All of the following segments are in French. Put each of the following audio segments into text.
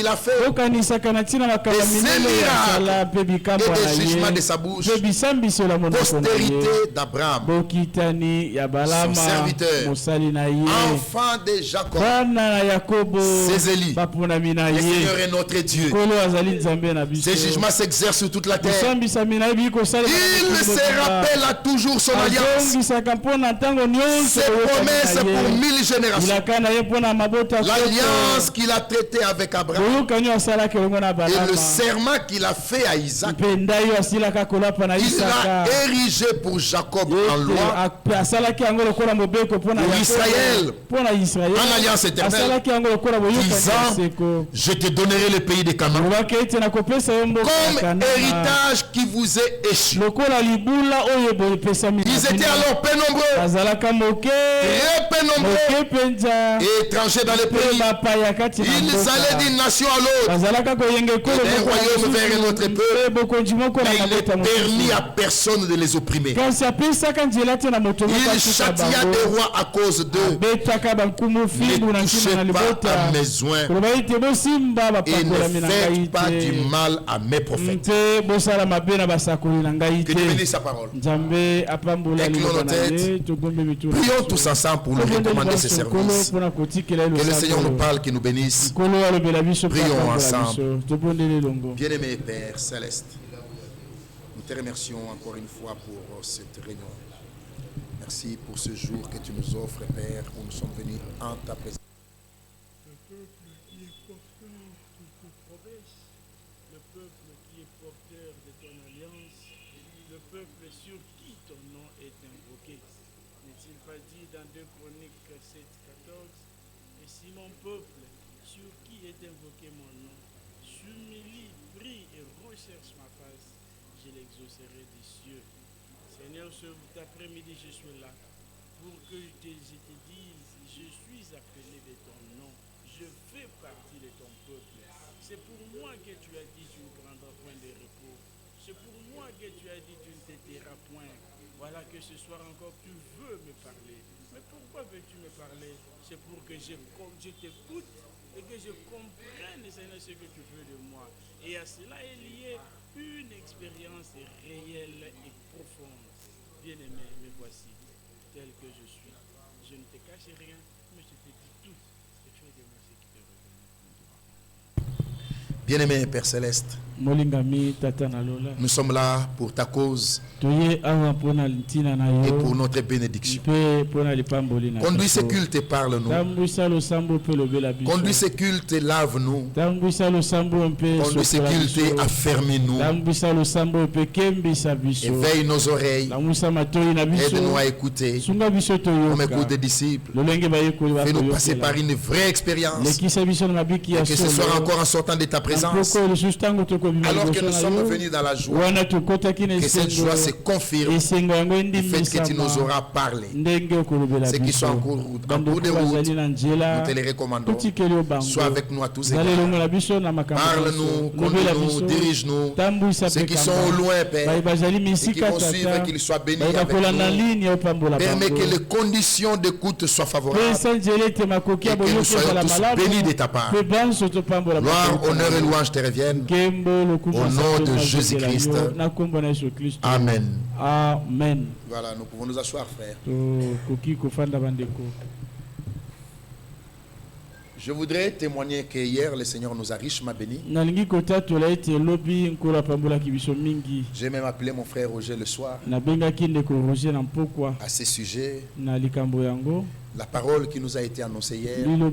qu'il a fait, et ses miracles et des jugements de sa bouche, postérité d'Abraham, son serviteur, enfant de Jacob, ses élus. Le Seigneur est notre Dieu. Ses jugements s'exercent sur toute la terre. Il se rappelle à toujours son alliance, ses promesses pour 1000 générations, l'alliance qu'il a traitée avec Abraham et le serment qu'il a fait à Isaac. Il l'a érigé pour Jacob en loi, pour Israël en alliance éternelle, disant: je te donnerai le pays des Canaan comme héritage qui vous est échu. Ils étaient alors peu nombreux, très peu nombreux, et étrangers dans les pays. Ils allaient d'une nation à l'autre, d'un royaume vers un autre peuple, mais il n'est permis à personne de les opprimer. Il châtia des rois à cause d'eux. Ne touchez pas à mes oins et ne faites pas du mal à mes prophètes. Que Dieu bénisse sa parole. Éclons nos têtes. Prions tous ensemble pour nous recommander ses services. Que le Seigneur nous parle, qu'il nous bénisse. Prions ensemble. Bien-aimé Père Céleste, nous te remercions encore une fois pour cette réunion. Merci pour ce jour que tu nous offres, Père, où nous sommes venus en ta présence. Le peuple qui est porteur de tes promesses, le peuple qui est porteur de ton alliance, le peuple sur qui ton nom est invoqué. N'est-il pas dit dans 2 Chroniques 7:14, et si mon peuple, sur qui est invoqué mon nom, s'humilie, prie et recherche ma face, je l'exaucerai des cieux. Seigneur, cet après-midi, je suis là pour que je te dise, je suis appelé de ton nom, je fais partie de ton peuple. C'est pour moi que tu as dit, tu ne prendras point de repos. C'est pour moi que tu as dit, tu ne te tairas point. Voilà que ce soir encore, tu veux me parler. Mais pourquoi veux-tu me parler? C'est pour que je t'écoute et que je comprenne, Seigneur, ce que tu veux de moi. Et à cela est lié une expérience réelle et profonde. Bien-aimé, me voici, tel que je suis. Je ne te cache rien, mais je te dis tout. Et tu es de moi ce qui te revient. Bien-aimé Père Céleste, nous sommes là pour ta cause et pour notre bénédiction. Conduis ce culte et parle-nous. Conduis ce culte et lave-nous. Conduis ce culte et affermis-nous. Éveille nos oreilles. Aide-nous à écouter comme écoute des disciples. Fais-nous passer par une vraie expérience. Et que ce soit encore en sortant de ta présence, alors que nous sommes venus dans la joie, que cette joie se confirme du fait que tu nous auras parlé. Ceux qui sont en cours de route, nous te les recommandons. Sois avec nous à tous égards. Parle-nous, conduis-nous, dirige-nous. Ceux qui sont au loin, Père, et qui vont suivre, qu'ils soient bénis avec nous. Permets que les conditions d'écoute soient favorables et que nous soyons tous bénis de ta part. Gloire, honneur et louange te reviennent. Au nom de Jésus-Christ. Amen. Amen. Voilà, nous pouvons nous asseoir, frère. Je voudrais témoigner que hier, le Seigneur nous a richement bénis. J'ai même appelé mon frère Roger le soir à ce sujet. La parole qui nous a été annoncée hier nous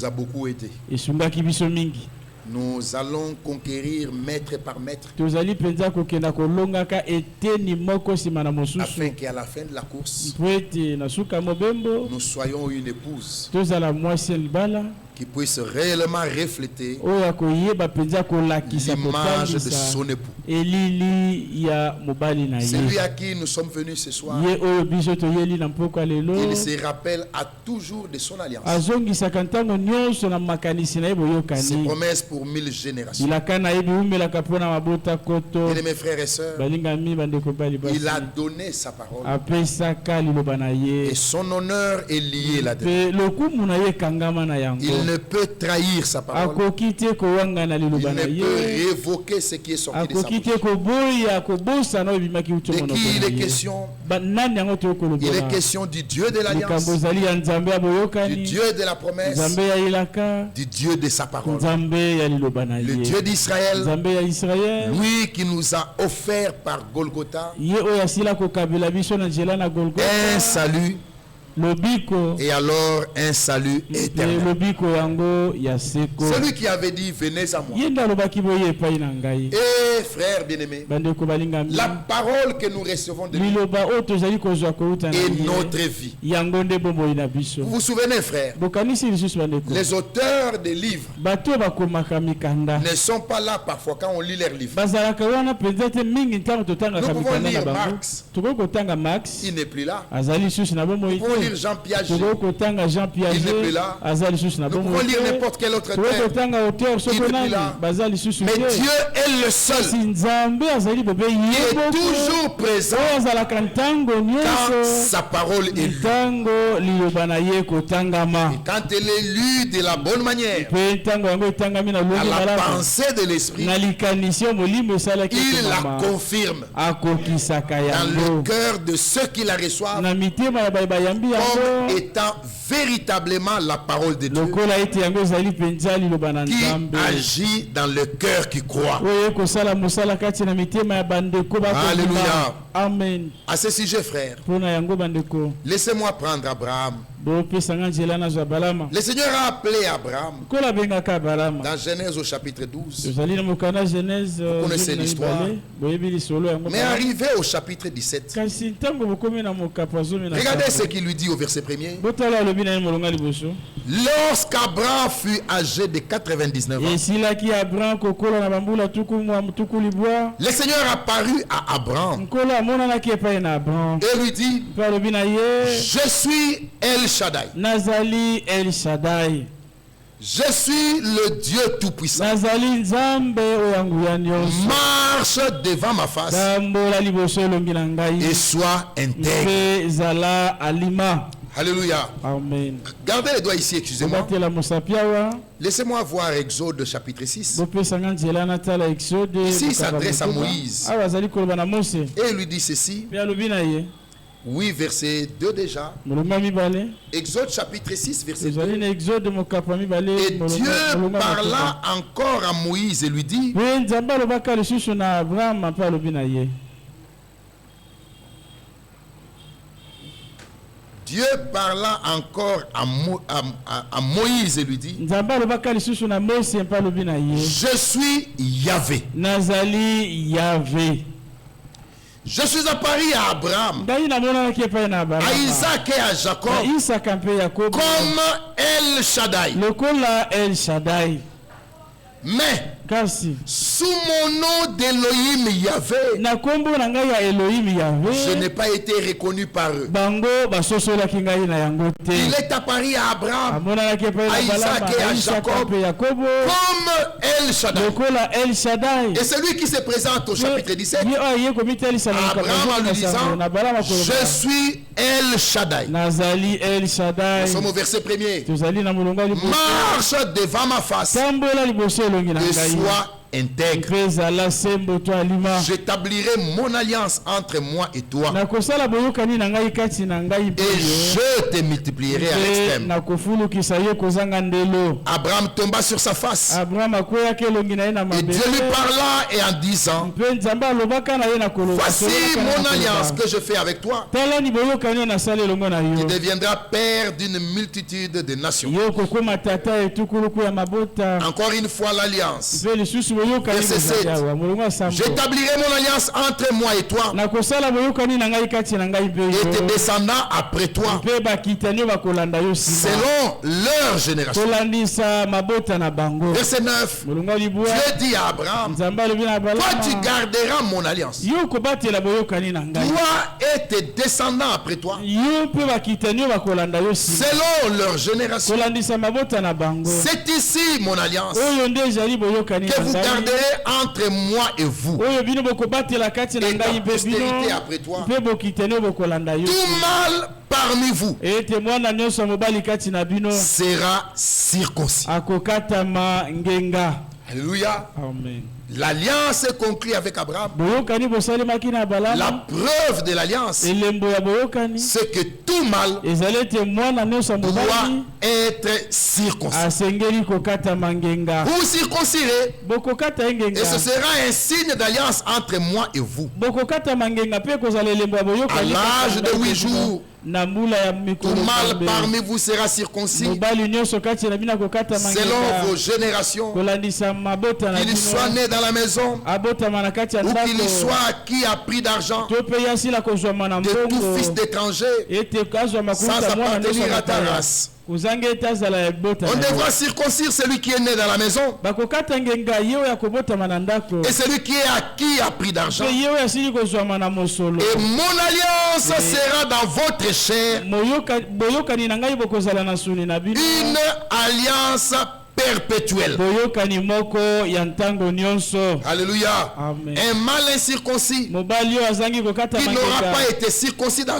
a beaucoup aidé. Nous allons conquérir mètre par mètre afin qu'à la fin de la course, nous soyons une épouse qui puisse réellement refléter l'image de son époux. Celui à qui nous sommes venus ce soir, il se rappelle à toujours de son alliance. Ses promesses pour 1000 générations. Et mes frères et sœurs, il a donné sa parole. Et son honneur est lié là-dedans. Il ne peut trahir sa parole. Il ne peut révoquer ce qui est sorti de sa bouche. De qui il est question? Il est question du Dieu de l'alliance, du Dieu de la promesse, du Dieu de sa parole. Le Dieu d'Israël, lui qui nous a offert par Golgotha un salut, et alors un salut éternel. Celui qui avait dit venez à moi. Et frères bien-aimés, la parole que nous recevons de lui est notre vie. Vous vous souvenez, frères, les auteurs des livres ne sont pas là parfois quand on lit leurs livres. Nous pouvons lire Marx, il n'est plus là. Nous pouvons lire Jean Piaget, il n'est plus là. Nous pouvons lire n'importe quel autre auteur, il n'est plus là. Mais Dieu est le seul qui est toujours présent quand sa parole est lue. Et quand elle est lue de la bonne manière, à la pensée de l'esprit, il la confirme dans le cœur de ceux qui la reçoivent comme étant véritablement la parole de Dieu, qui agit dans le cœur qui croit. Alléluia. Amen. À ce sujet, frère, laissez-moi prendre Abraham. Le Seigneur a appelé Abraham dans Genèse au chapitre 12. Vous connaissez l'histoire. Mais arrivé au chapitre 17, regardez ce qu'il lui dit au verset 1er. Lorsqu'Abraham fut âgé de 99 ans, le Seigneur apparut à Abraham et lui dit, je suis El Shaddai. Nazali El Shaddai. Je suis le Dieu Tout-Puissant. Nazali Nzambe marche devant ma face et sois intègre. Alléluia. Amen. Gardez les doigts ici, excusez-moi. Laissez-moi voir Exode chapitre 6. Ici, il s'adresse à Moïse. Et il lui dit ceci. Oui, verset 2 déjà. Exode chapitre 6, verset 2. Et Dieu parla encore à Moïse et lui dit, Dieu parla encore à Moïse et lui dit, je suis Yahvé. Nazali Yahvé. Je suis apparu à Abraham, à Isaac et à Jacob comme El Shaddai. Mais sous mon nom d'Elohim Yahvé, je n'ai pas été reconnu par eux. Il est apparu à Abraham, à Isaac et à Jacob comme El Shaddai. Et celui qui se présente au chapitre 17, Abraham en lui disant, je suis El Shaddai. Nous sommes au verset 1er. Marche devant ma face et sois intègre. J'établirai mon alliance entre moi et toi. Et je te multiplierai à l'extrême. Abraham tomba sur sa face. Et Dieu lui parla et en disant, voici mon alliance que je fais avec toi. Tu deviendras père d'une multitude de nations. Encore une fois l'alliance. Verset 7. J'établirai mon alliance entre moi et toi et tes descendants après toi selon leur génération. Verset 9. Dieu dit à Abraham, toi tu garderas mon alliance, toi et tes descendants après toi selon leur génération. C'est ici mon alliance que vous garderai entre moi et vous, et ta postérité après toi, tout mal parmi vous sera circoncis. Alléluia. Amen. L'alliance est conclue avec Abraham. La preuve de l'alliance, c'est que tout mal doit être circoncis. Vous circoncirez, et ce sera un signe d'alliance entre moi et vous. À l'âge de 8 jours, tout mal parmi vous sera circoncis selon vos générations, qu'il soit né dans la maison ou qu'il soit qui a pris d'argent, de tout fils d'étranger sans appartenir à ta race. On devra circoncire celui qui est né dans la maison et celui qui est acquis a pris d'argent. Et mon alliance sera dans votre chair, une alliance perpétuelle. Alléluia. Amen. Un mâle incirconcis qui n'aura pas été circoncis dans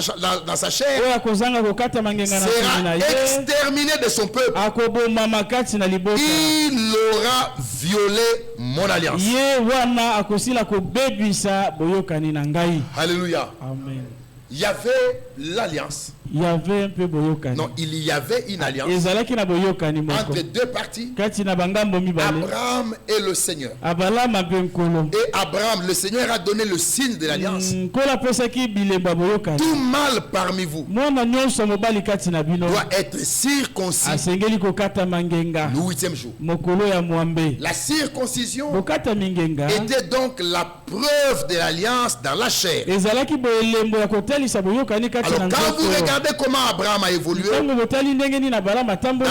sa chair sera exterminé de son peuple. Il aura violé mon alliance. Alléluia. Amen. Il y avait l'alliance. Non, il y avait une alliance entre deux parties, Abraham et le Seigneur. Et Abraham, le Seigneur a donné le signe de l'alliance. Tout mal parmi vous doit être circoncis le 8e jour. La circoncision était donc la preuve de l'alliance dans la chair. Alors quand vous regardez comment Abraham a évolué, dans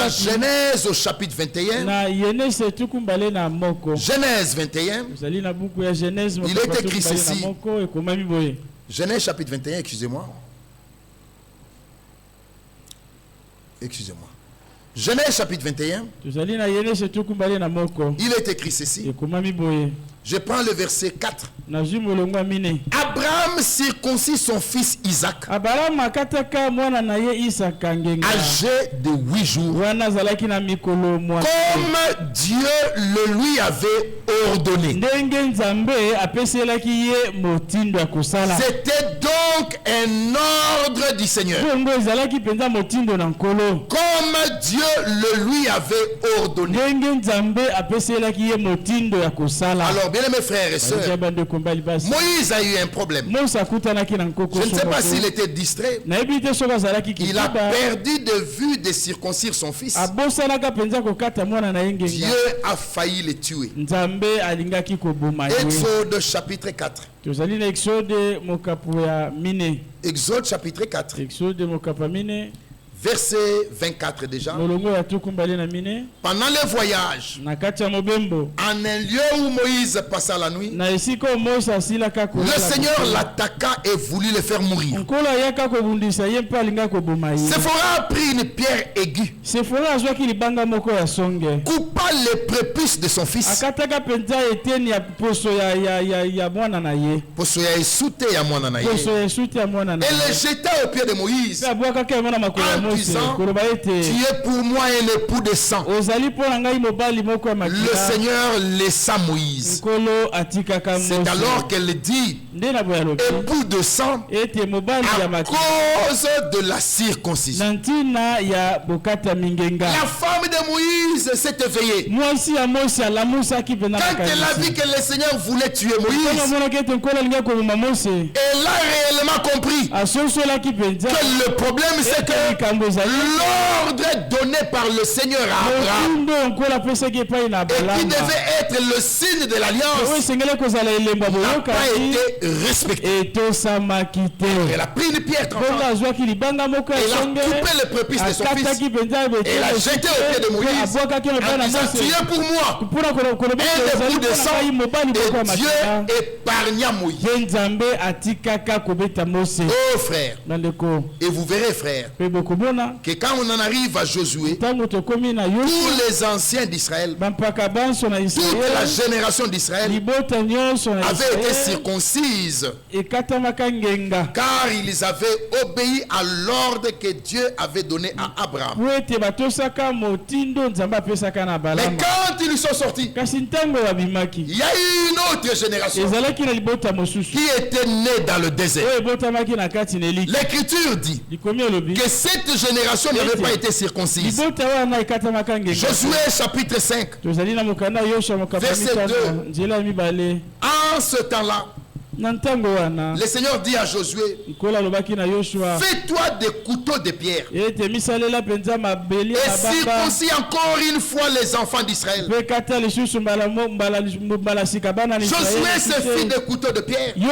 Genèse au chapitre 21, Genèse 21, il est écrit ceci. Genèse chapitre 21, excusez-moi. Genèse chapitre 21, il est écrit ceci. Je prends le verset 4. Abraham circoncit son fils Isaac, âgé de 8 jours, comme Dieu le lui avait ordonné. C'était donc un ordre du Seigneur, comme Dieu le lui avait ordonné. Alors, bien mes frères et sœurs, Moïse a eu un problème. Je ne sais pas s'il était distrait. Il a perdu de vue de circoncire son fils. Dieu a failli le tuer. Exode chapitre 4. Exode chapitre 4. Verset 24 déjà. Pendant le voyage, en un lieu où Moïse passa la nuit, le Seigneur l'attaqua et voulut le faire mourir. Séphora prit une pierre aiguë, coupa les prépuces de son fils, et le jeta au pied de Moïse, en disant, tu es pour moi un époux de sang. Le Seigneur laissa Moïse. C'est alors qu'elle dit, époux de sang, à cause de la circoncision. La femme de Moïse s'est éveillée. Quand elle a vu que le Seigneur voulait tuer Moïse, elle a réellement compris que le problème c'est que l'ordre donné par le Seigneur à Abraham et qui devait être le signe de l'alliance n'a pas été respecté. Elle a pris une pierre tremblante, elle a coupé les prépuces de son fils et l'a jeté au pied de Moïse en disant, tu es pour moi un époux de sang. Et Dieu épargna Moïse. Oh frère, et vous verrez frère que quand on en arrive à Josué, tous les anciens d'Israël, tous toute la génération d'Israël avait été circoncise, car ils avaient obéi à l'ordre que Dieu avait donné à Abraham. Mais quand ils sont sortis, il y a eu une autre génération qui était née dans le désert. L'Écriture dit que cette génération n'avait pas été circoncise. Josué chapitre 5, verset 2. En ce temps-là, le Seigneur dit à Josué, fais-toi des couteaux de pierre et circoncis encore une fois les enfants d'Israël. Josué se fit des couteaux de pierre. Il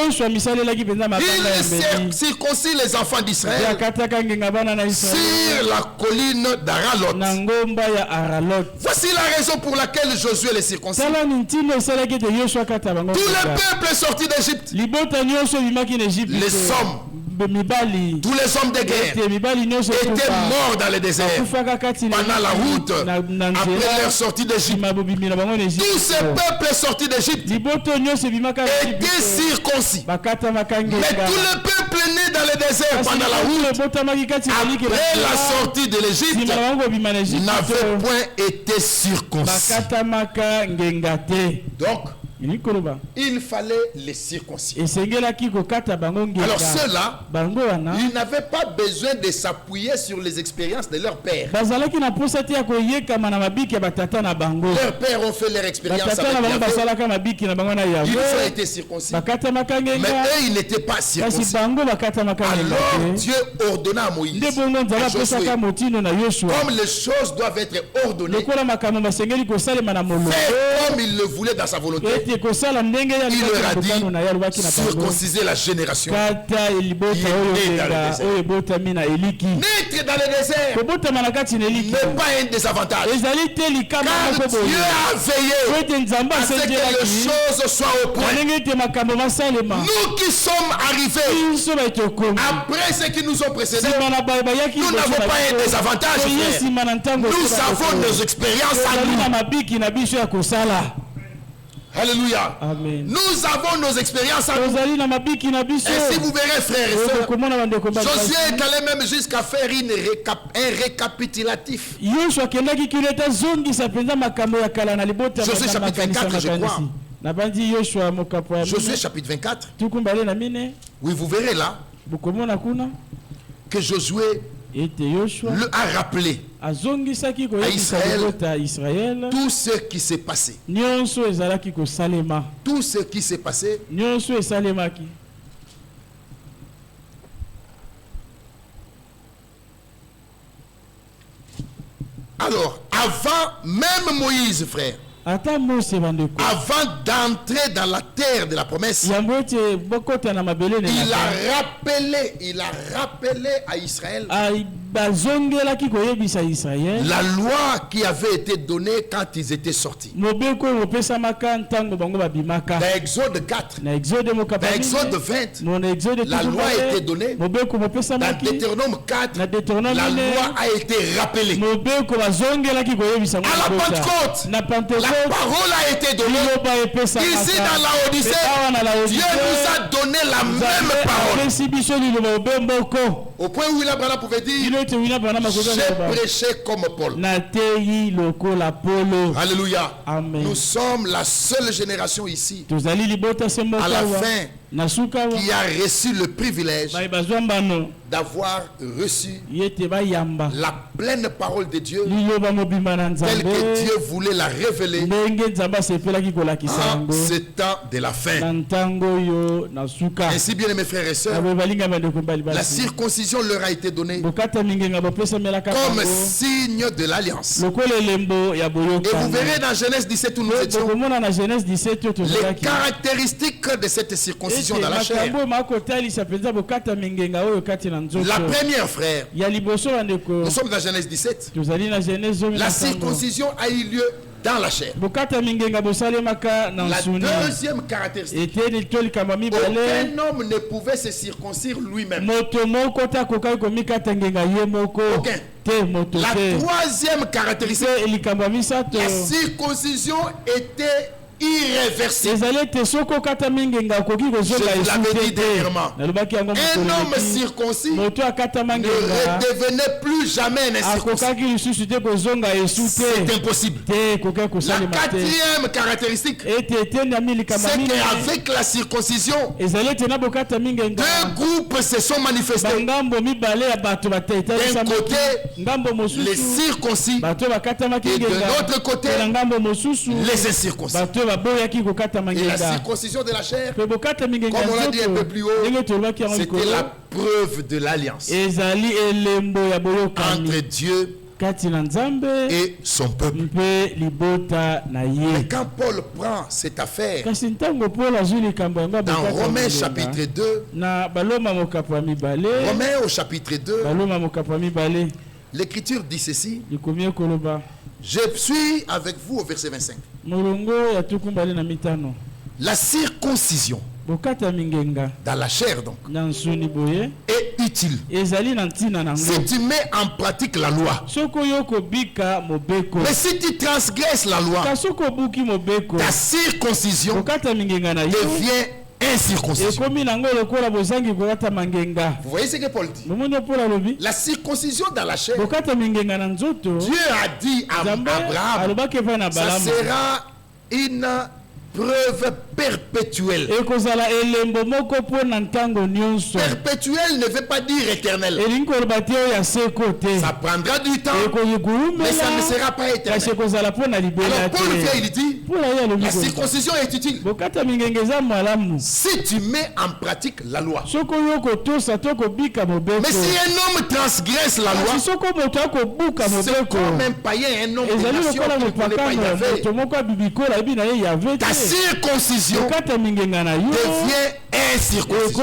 circoncis les enfants d'Israël sur la colline d'Aralot. Voici la raison pour laquelle Josué les circoncis. Tout le peuple est sorti d'Égypte. Les hommes, tous les hommes de guerre étaient morts dans le désert pendant la route après leur sortie d'Égypte. Tous ces peuples sortis d'Égypte étaient circoncis. Mais tout le peuple né dans le désert pendant la route après la sortie de l'Égypte n'avait point été circoncis. Donc, il fallait les circoncire. Alors ceux-là, ils n'avaient pas besoin de s'appuyer sur les expériences de leur père. Leurs pères ont fait leur expérience avec Yahvé. Ils ont été circoncis. Mais eux, ils n'étaient pas circoncis. Alors Dieu ordonna à Moïse, à Josué, comme les choses doivent être ordonnées, fait comme il le voulait dans sa volonté. Il leur a dit, circonciser la génération qui est née dans le désert. Naître dans le désert n'est pas un désavantage, car Dieu a veillé à ce que les choses soient au point. Nous qui sommes arrivés après ce qui nous ont précédés, nous n'avons pas un désavantage, frère. Nous avons nos expériences à nous. Alléluia. Amen. Nous avons nos expériences à nous. Et si vous verrez, frères et sœurs, Josué est allé même jusqu'à faire un récapitulatif. Josué chapitre 24, je crois. Josué chapitre 24. Oui, vous verrez là que Josué le a rappelé à Israël tout ce qui s'est passé. Tout ce qui s'est passé. Alors, avant même Moïse, frère, avant d'entrer dans la terre de la promesse, il a rappelé à Israël la loi qui avait été donnée quand ils étaient sortis. Dans Exode 4, dans Exode 20, la loi a été donnée. Dans Deutéronome 4, la loi a été rappelée. À la Pentecôte, la parole a été donnée. Ici dans la Odyssée, Dieu nous a donné la même parole. Au point où Abraham pouvait dire, j'ai prêché comme Paul. Alléluia. Amen. Nous sommes la seule génération ici à la fin qui a reçu le privilège d'avoir reçu la pleine parole de Dieu telle que Dieu voulait la révéler en ce temps de la fin. Ainsi, bien mes frères et sœurs, la circoncision leur a été donnée comme signe de l'alliance. Et vous verrez dans Genèse 17 où nous étions les caractéristiques de cette circoncision dans la chair. La première, frère, nous sommes dans Genèse 17. La circoncision a eu lieu dans la chair. La deuxième caractéristique, aucun homme ne pouvait se circoncire lui-même. Aucun. La troisième caractéristique, la circoncision était irréversible. Je l'avais dit dernièrement. Un homme circoncis ne redevenait plus jamais un incirconcis. C'est impossible. La quatrième caractéristique, c'est qu'avec la circoncision, deux groupes se sont manifestés. D'un côté, les circoncis, et de l'autre côté, les incirconcis. Et la circoncision de la chair, comme on l'a dit un peu plus haut, c'était la preuve de l'alliance entre Dieu et son peuple. Mais quand Paul prend cette affaire dans Romains chapitre 2, Romains au chapitre 2, l'Écriture dit ceci. Je suis avec vous au verset 25. La circoncision dans la chair donc est utile si tu mets en pratique la loi. Mais si tu transgresses la loi, ta circoncision devient incirconcision. Vous voyez ce que Paul dit? La circoncision dans la chair, Dieu a dit à Abraham, ça sera une preuve perpétuelle. Perpétuelle ne veut pas dire éternel. Ça prendra du temps, mais ça ne sera pas éternel. Alors Paul vient, il dit, la circoncision est utile si tu mets en pratique la loi. Mais si un homme transgresse la loi, c'est comme un païen, un homme de nation qui ne connaît pas Yahvé. Ta circoncision devient incirconcision.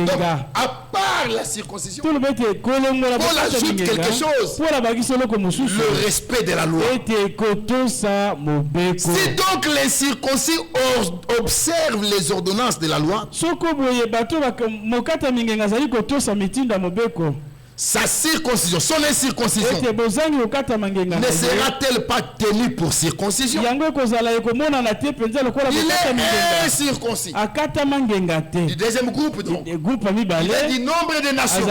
Donc, à part la circoncision, Paul ajoute quelque chose, le respect de la loi. Si donc les circoncis observent les ordonnances de la loi, sa circoncision, son incirconcision ne sera-t-elle pas tenue pour circoncision? Il est incirconcis. Du deuxième groupe, donc, il est du nombre de nations.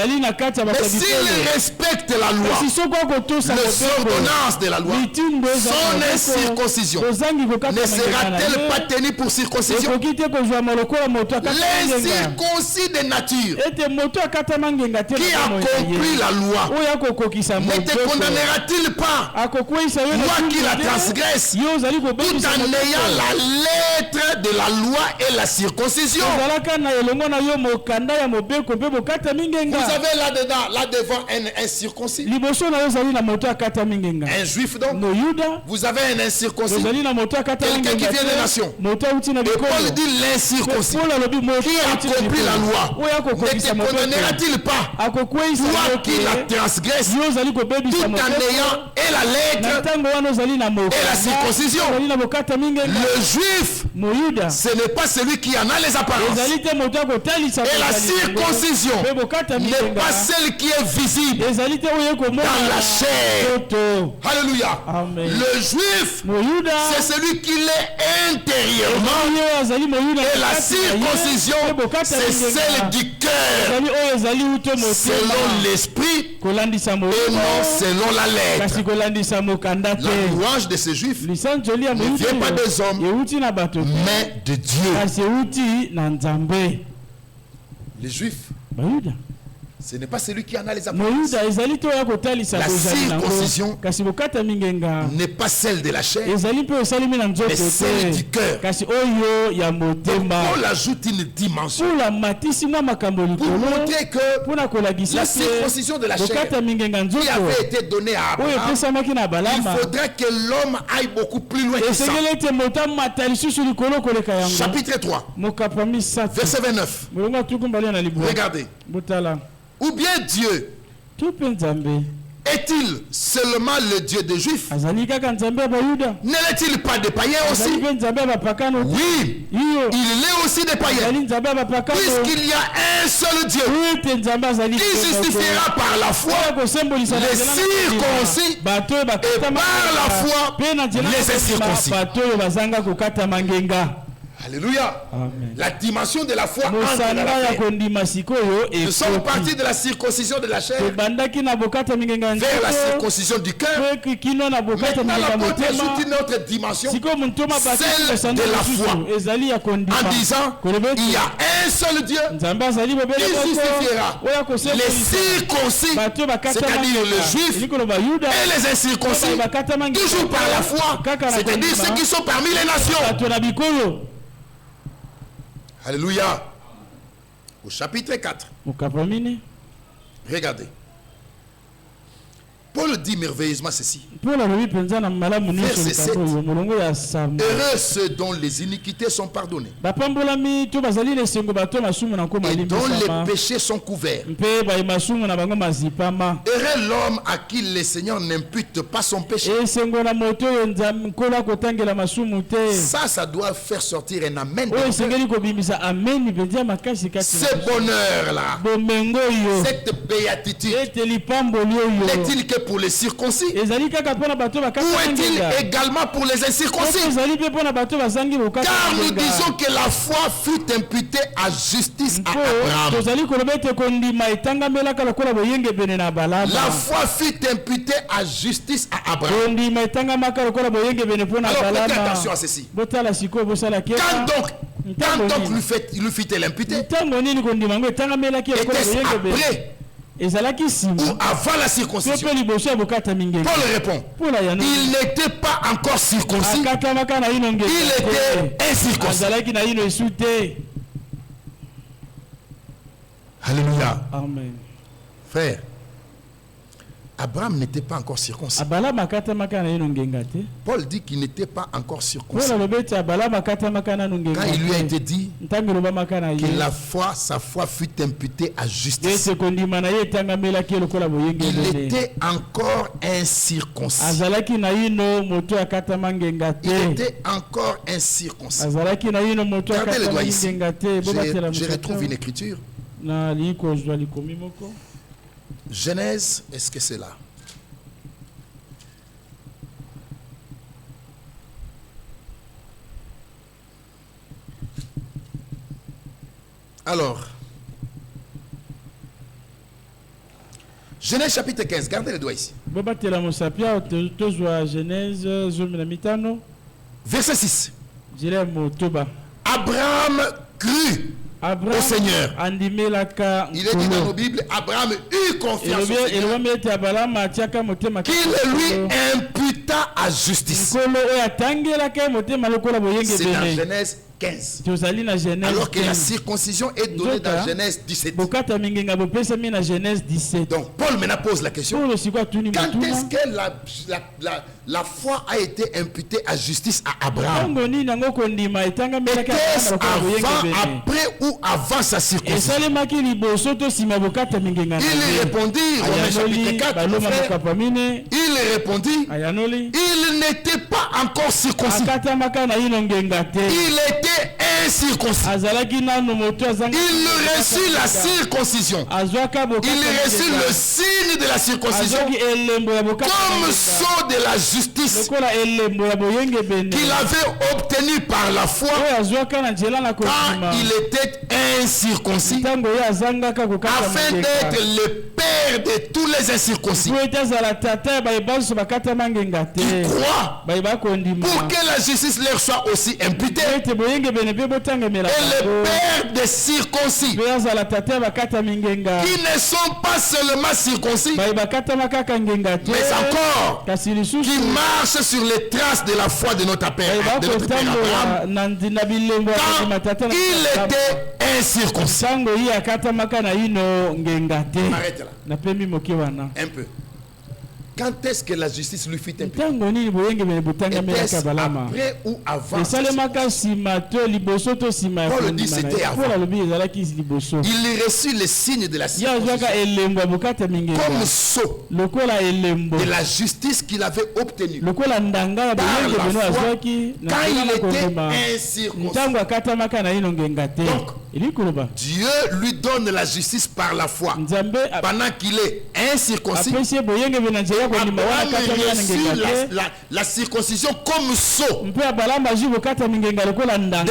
Mais s'il respecte la loi, les ordonnances de la loi, son incirconcision ne sera-t-elle pas tenue pour circoncision? L'incirconcis de nature qui accomplit la loi ne te condamnera-t-il pas, moi qui la transgresse, tout en ayant la lettre de la loi et la circoncision? Vous avez là devant un circoncis, un juif donc, vous avez un incirconcis, quelqu'un qui vient des nations. Et Paul dit l'incirconcis qui accomplit la loi ne te condamnera-t-il pas, toi qui la transgresse, tout en ayant et la lettre et la circoncision? Le juif, ce n'est pas celui qui en a les apparences, et la circoncision n'est pas celle qui est visible dans la chair. Alléluia. Le juif, c'est celui qui l'est intérieurement, et la circoncision, c'est celle du cœur, selon l'esprit et non selon la lettre. La louange de ces juifs ne vient pas des hommes, mais de Dieu. Les juifs, ce n'est pas celui qui en a les apparences. La circoncision n'est pas celle de la chair, mais celle du cœur. Paul ajoute une dimension pour montrer que la circoncision de la chair qui avait été donnée à Abraham, il faudra que l'homme aille beaucoup plus loin que ça. Chapitre 3, verset 29. Regardez. Ou bien Dieu, est-il seulement le Dieu des Juifs? Ne l'est-il pas des païens aussi? Oui, il est aussi des païens. Puisqu'il y a un seul Dieu qui justifiera par la foi les circoncis et par la foi les incirconcis. Alléluia. Amen. La dimension de la foi entre dans la paix. Nous sommes partis de la circoncision de la chair vers la circoncision du cœur. Maintenant l'apôtre ajoute une autre dimension, celle de la foi, en disant il y a un seul Dieu qui justifiera les circoncis, c'est-à-dire les juifs, et les incirconcis, toujours par la foi, c'est-à-dire ceux qui sont parmi les nations. Alléluia. Au chapitre 4. Regardez. Paul dit merveilleusement ceci. Verset 7. Heureux ceux dont les iniquités sont pardonnées et dont les péchés sont couverts. Heureux l'homme à qui le Seigneur n'impute pas son péché. Ça doit faire sortir un amen. Ce bonheur-là, cette béatitude, n'est-il que pour les circoncis ou est-il également pour les incirconcis? Car nous disons que la foi fut imputée à justice à Abraham. La foi fut imputée à justice à Abraham. Alors prêtez attention à ceci. Quand donc lui fit-elle imputée? Était-ce après ou avant la circoncision? Paul répond, il n'était pas encore circoncis, il était incirconcis. Alléluia. Amen. Frère, Abraham n'était pas encore circoncis. Paul dit qu'il n'était pas encore circoncis. Quand il lui a été dit que sa foi fut imputée à justice, il était encore incirconcis. Il était encore incirconcis. Regardez le doigt ici. Je retrouve une écriture. Genèse, est-ce que c'est là? Alors, Genèse chapitre 15, gardez le doigt ici. Verset 6. Abraham crut au Seigneur. Il est dit dans nos Bibles, Abraham eut confiance au Seigneur, qu'il lui imputa à justice. C'est dans Genèse 15. Alors que la circoncision est donnée dans Genèse 17. Donc Paul maintenant pose la question, quand est-ce que la foi a été imputée à justice à Abraham? Était-ce avant, après ou avant sa circoncision? Il répondit, Romains chapitre 4, il répondit, il n'était pas encore circoncis. Il était incirconcis. Il reçut la circoncision. Il reçut le signe de la circoncision comme sceau de la justice qu'il avait obtenu par la foi quand il était incirconcis, afin d'être le père de tous les incirconcis qui croient, pour que la justice leur soit aussi imputée, et le père des circoncis qui ne sont pas seulement circoncis mais encore qui marchent sur les traces de la foi de notre père, Abraham, quand il était incirconcis. Arrête là un peu. Quand est-ce que la justice lui fut impliquée? Était-ce après ou avant? Paul dit c'était avant. Il reçut les signes de la circoncision comme sceau de la justice qu'il avait obtenue par la foi quand il était incirconcis. Donc, Dieu lui donne la justice par la foi pendant qu'il est incirconcis. Abraham reçut la circoncision comme sceau de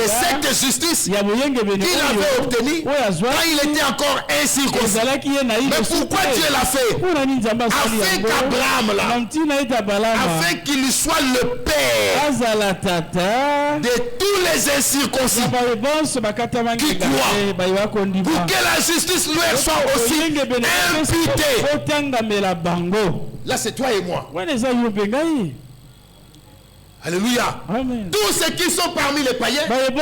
cette justice qu'il avait obtenue quand il était encore incirconcis. Mais pourquoi Dieu l'a fait? Afin qu'Abraham afin qu'il lui soit le père de tous les incirconcis qui croient, pour que la justice lui soit aussi imputée. Là, c'est toi et moi. Alléluia. Amen. Tous ceux qui sont parmi les païens, mais qui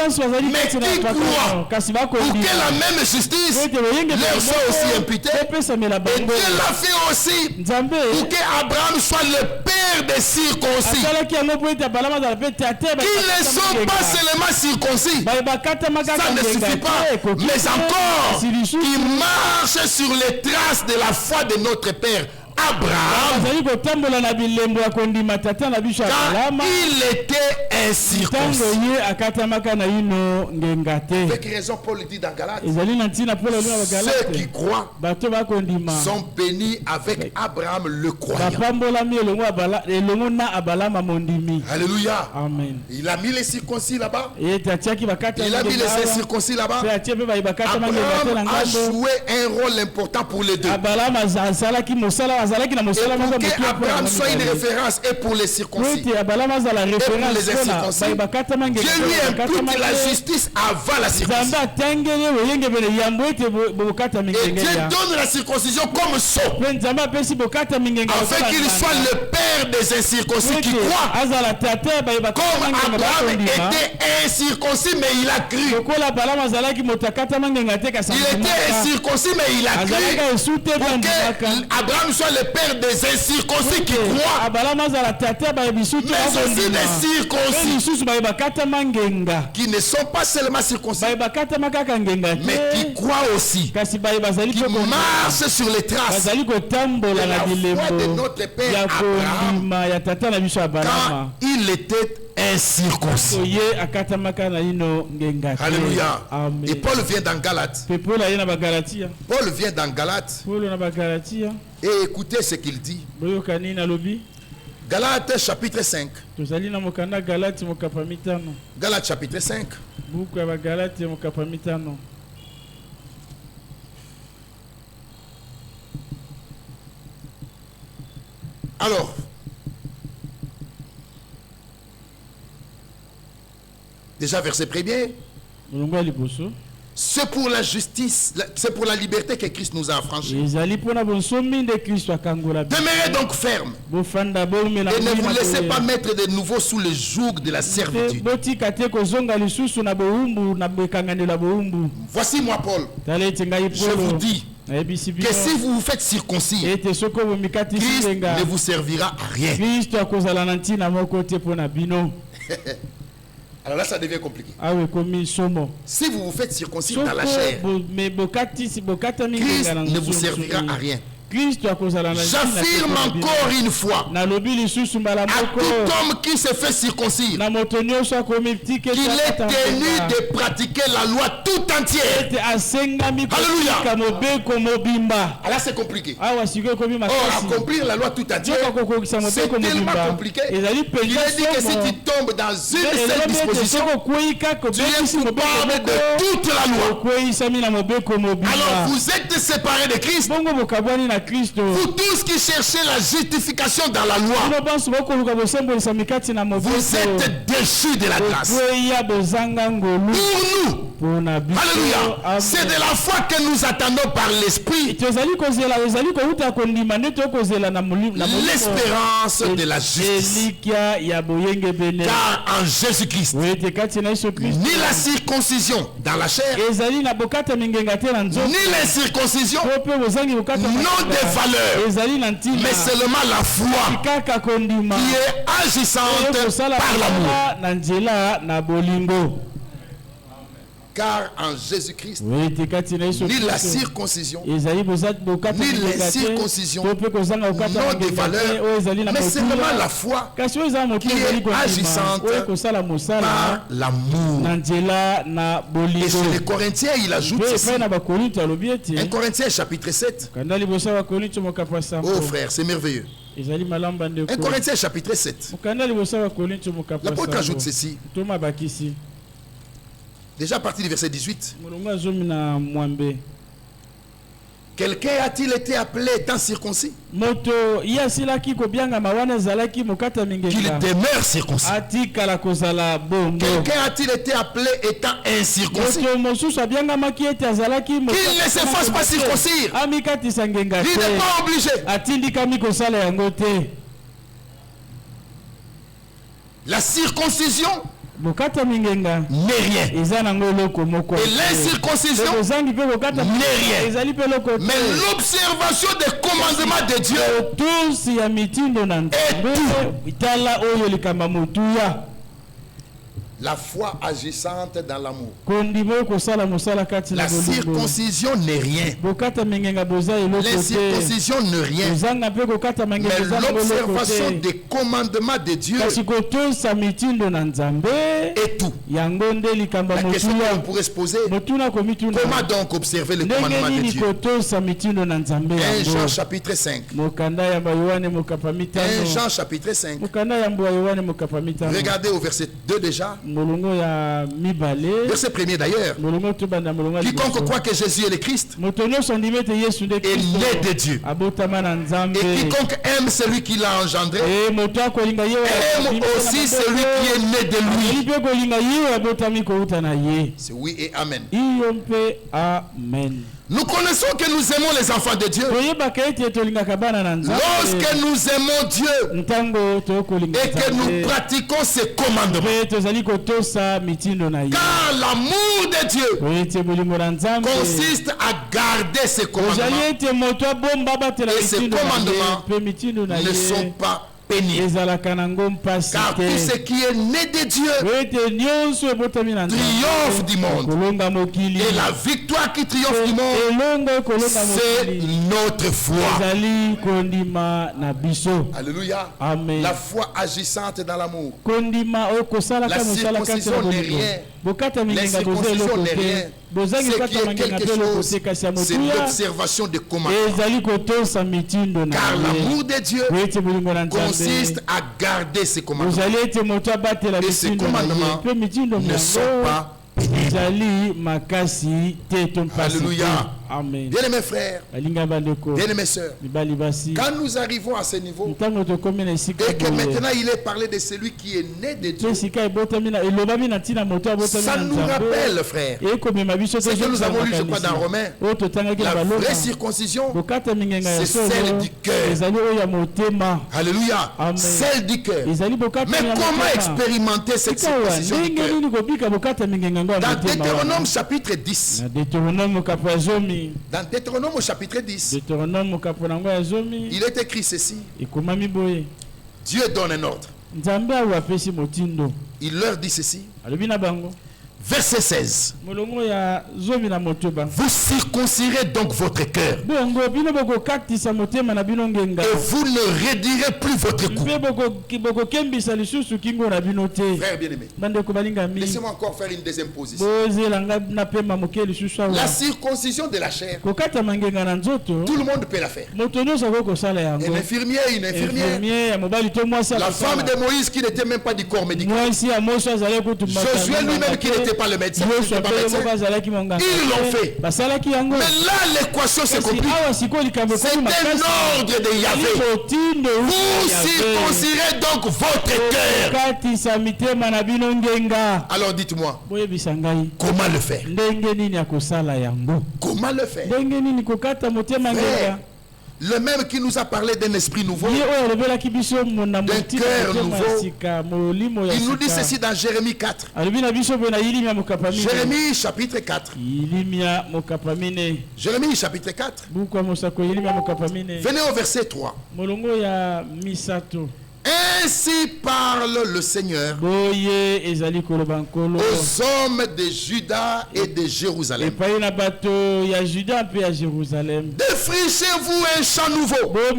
croient pour que la même justice leur soit aussi imputée. Et Dieu l'a fait aussi pour qu'Abraham soit le père des circoncis. Qui ne sont pas seulement circoncis, ça ne suffit pas, mais encore qui marchent sur les traces de la foi de notre Père Abraham, quand il était incirconcis. Avec raison, Paul dit dans Galates, ceux qui croient sont bénis avec Abraham le croyant. Alléluia. Amen. Il a mis les circoncis là-bas. Il a mis les incirconcis là-bas. Abraham a joué un rôle important pour les deux. Et pour qu'Abraham soit une référence et pour les circoncis et pour les incirconcis, Dieu lui impute la justice avant la circoncision. Et Dieu donne la circoncision comme sceau afin qu'il soit le père des incirconcis qui croient. Comme Abraham était incirconcis mais il a cru. Il était incirconcis mais il a cru. Pour qu'Abraham soit le père des incirconcis qui croient, mais aussi des circoncis qui ne sont pas seulement circoncis mais qui croient aussi, qui marchent sur les traces de la foi de notre père Abraham quand il était incirconcis. Alléluia. Et Paul vient dans Galates. Paul vient dans Galates. Et écoutez ce qu'il dit. Galates chapitre 5. Galates chapitre 5. Alors, déjà verset premier. C'est pour la justice, c'est pour la liberté que Christ nous a affranchis. Demeurez donc ferme et ne vous laissez pas mettre de nouveau sous le joug de la servitude. Voici moi Paul, je vous dis que si vous vous faites circoncis, Christ ne vous servira à rien. Alors là, ça devient compliqué. Si vous vous faites circoncis dans la chair, Christ ne vous servira à rien. J'affirme encore une fois à tout homme qui se fait circoncire qu'il est tenu de pratiquer la loi tout entière. Alléluia. Alors c'est compliqué. Accomplir la loi tout entière, c'est tellement compliqué. Il est dit que si tu tombes dans une seule disposition, tu es coupable de toute la loi. Alors vous êtes séparés de Christ. Vous tous qui cherchez la justification dans la loi, vous êtes déchus de la grâce. Pour nous, Alléluia. C'est de la foi que nous attendons par l'esprit. L'espérance de la justice. Car en Jésus-Christ, ni la circoncision dans la chair, ni la circoncision n'ont des valeurs, mais seulement la foi qui est agissante par l'amour. Car en Jésus-Christ, ni la circoncision, ni les circoncisions n'ont des valeurs, mais seulement la foi qui est agissante par l'amour. Et chez les Corinthiens, il ajoute ceci. 1 Corinthiens chapitre 7. Oh frère, c'est merveilleux. 1 Corinthiens chapitre 7. L'apôtre ajoute ceci. Déjà à partir du verset 18. Quelqu'un a-t-il été appelé étant circoncis? Qu'il demeure circoncis. Quelqu'un a-t-il été appelé étant incirconcis? Qu'il ne se fasse pas circoncire. Il n'est pas obligé. La circoncision n'est rien. Et l'incirconcision n'est rien. Mais l'observation des commandements de Dieu est tout. La foi agissante dans l'amour. La circoncision n'est rien. L'incirconcision n'est rien. Mais l'observation des commandements de Dieu est tout. La question qu'on pourrait se poser, comment donc observer les commandements de Dieu? 1 Jean chapitre 5. 1 Jean chapitre 5. Regardez au verset 2 déjà. Verset 1er d'ailleurs. Quiconque croit que Jésus est le Christ est né de Dieu. Et quiconque aime celui qui l'a engendré aime aussi celui qui est né de lui. C'est oui et amen. Nous connaissons que nous aimons les enfants de Dieu lorsque nous aimons Dieu et que nous pratiquons ses commandements. Car l'amour de Dieu consiste à garder ses commandements. Et ses commandements ne sont pas pénible. Car tout ce qui est né de Dieu triomphe du monde. Et la victoire qui triomphe du monde, c'est notre foi. Alléluia. Amen. La foi agissante dans l'amour. La circoncision n'est rien. L'incirconcision n'est rien. Ce qui est quelque chose, c'est l'observation des commandements. Car l'amour de Dieu consiste à garder ses commandements. Et ces commandements ne sont pas alléluia. Amen. Bien-aimés frères, bien-aimés sœurs, quand nous arrivons à ce niveau et que maintenant il est parlé de celui qui est né de Dieu, ça nous rappelle, frères, ce que nous avons lu, je crois, dans Romains, la vraie circoncision, c'est celle du cœur. Alléluia. Celle du cœur. Mais comment expérimenter cette circoncision du cœur? Dans Deutéronome chapitre 10, dans Deutéronome au chapitre 10, il est écrit ceci. Dieu donne un ordre. Il leur dit ceci. Verset 16. Vous circoncirez donc votre cœur. Et vous ne raidirez plus votre cou. Frère bien-aimé, laissez-moi encore faire une deuxième position. La circoncision de la chair, tout le monde peut la faire. Un infirmier, une infirmière. La femme de Moïse qui n'était même pas du corps médical. Josué lui-même qui n'était n'était pas le médecin, ils l'ont fait. Mais là, l'équation se complique. C'est un ordre de Yahvé. Vous circoncirez donc votre cœur. Alors dites-moi, comment le faire? Comment le faire? Frère, le même qui nous a parlé d'un esprit nouveau, d'un cœur nouveau, il nous dit ceci dans Jérémie 4. Jérémie chapitre 4. Jérémie chapitre 4. Venez au verset 3. Ainsi parle le Seigneur aux hommes de Juda et de Jérusalem. Défrichez-vous un champ nouveau et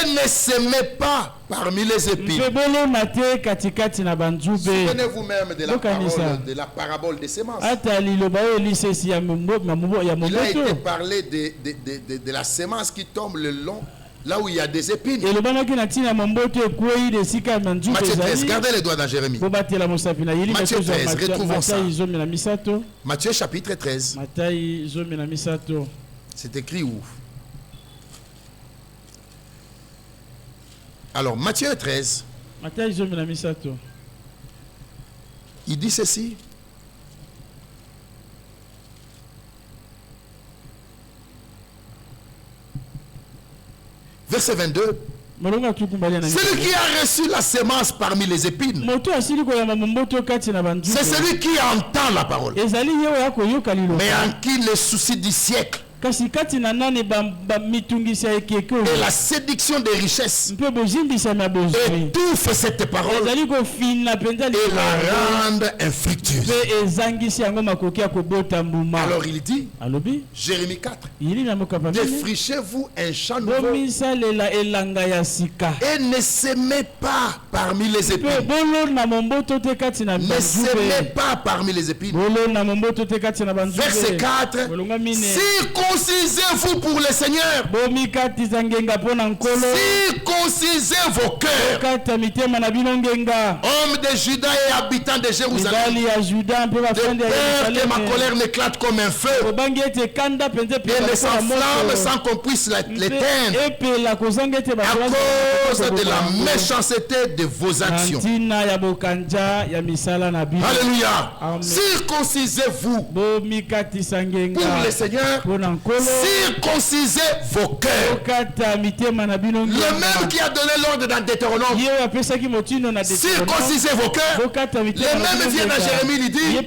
ne semez pas parmi les épines. Souvenez-vous même de la parabole des semences. Il a été parlé de la semence qui tombe le long là où il y a des épines. Matthieu 13, gardez les doigts dans Jérémie. Matthieu 13, retrouvons ça. Matthieu chapitre 13. C'est écrit où? Alors, Matthieu 13. Il dit ceci. Verset 22. Celui qui a reçu la semence parmi les épines, c'est celui qui entend la parole, mais en qui le souci du siècle et la séduction des richesses étouffent cette parole et la rendent infructueuse. Alors il dit, Jérémie 4, défrichez-vous un champ nouveau et ne semez pas parmi les épines. Ne semez pas parmi les épines. Verset 4, circoncisez-vous pour le Seigneur. Circoncisez vos cœurs. Hommes de Juda et habitants de Jérusalem, de peur que ma colère n'éclate comme un feu et ne s'enflamme sans qu'on puisse l'éteindre à cause de la méchanceté de vos actions. Alléluia. Circoncisez-vous pour le Seigneur. Circoncisez vos cœurs. Le même qui a donné l'ordre dans Deutéronome, circoncisez vos cœurs. Le même vient dans Jérémie, il dit,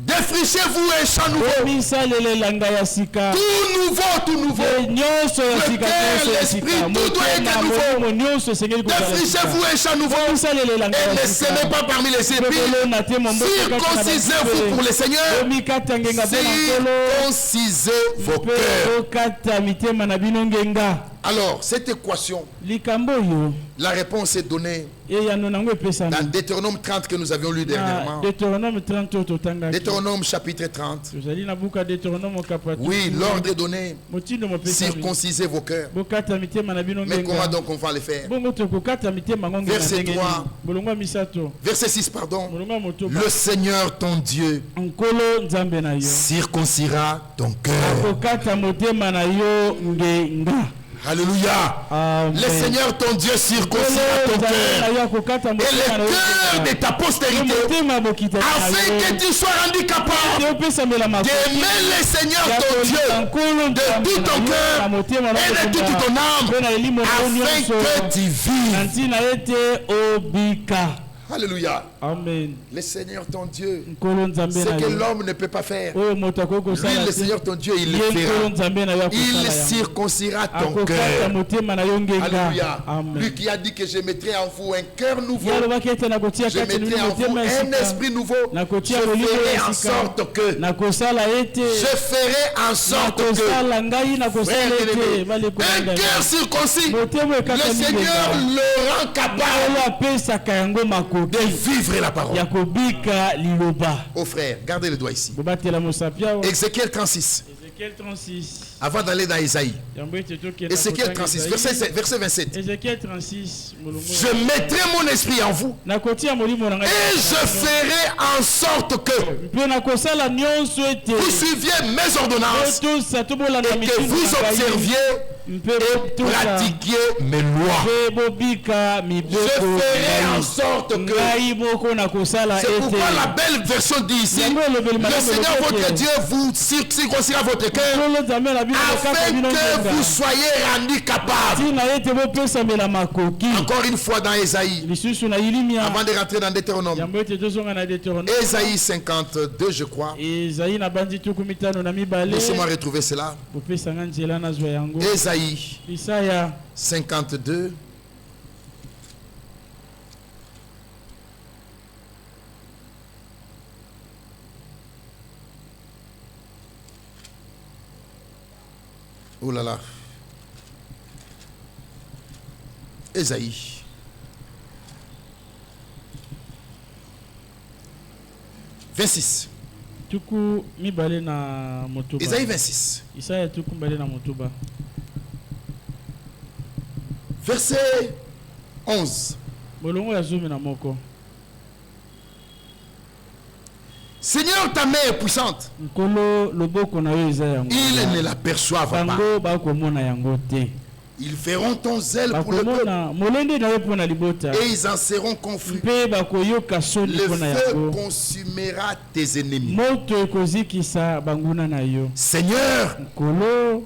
défrichez-vous un champ nouveau. Tout nouveau. Le cœur, l'esprit, tout doit être nouveau. Défrichez-vous un champ nouveau et ne semez pas parmi les épines. Circoncisez-vous pour le Seigneur. Circoncisez vos cœurs. Alors, cette équation, la réponse est donnée dans Deutéronome 30 que nous avions lu dernièrement. Deutéronome chapitre 30. Oui, l'ordre est donné. Circoncisez vos cœurs. Mais comment donc on va le faire? Verset 3. Verset 6, pardon. Le Seigneur ton Dieu circoncira ton cœur. Alléluia. Amen. Le Seigneur ton Dieu circoncira ton cœur et le cœur de ta postérité, afin que tu sois rendu capable d'aimer le Seigneur ton Dieu de tout ton cœur et de toute ton âme, afin que tu vives. Alléluia. Amen. Le Seigneur ton Dieu, ce que l'homme ne peut pas faire, lui, le Seigneur ton Dieu, il le fera. Il circoncira ton cœur. Alléluia. Lui qui a dit que je mettrai en vous un cœur nouveau, je mettrai en vous un esprit nouveau, je ferai en sorte que un cœur circoncis, le Seigneur le rend capable de vivre la parole. Oh frère, gardez le doigt ici. Ézéchiel 36. Ézéchiel 36. Avant d'aller dans Isaïe. Ézéchiel 36, verset 27. Ézéchiel 36. Je mettrai mon esprit en vous et je ferai en sorte que vous suiviez mes ordonnances et que vous observiez et pratiquiez mes lois. Je ferai en sorte que... C'est pourquoi la belle version dit ici, le Seigneur votre Dieu vous circoncira votre cœur afin que vous soyez rendus capables. Encore une fois dans Ésaïe, avant de rentrer dans Deutéronome. Ésaïe 52, je crois. Laissez-moi retrouver cela. Ésaïe 52. Oh là là. Ésaïe. Ésaïe 26. Verset 11. Seigneur, ta main est puissante. Ils ne l'aperçoivent pas. Ils feront ton zèle pour le peuple et ils en seront confus. Le feu consumera tes ennemis. Seigneur,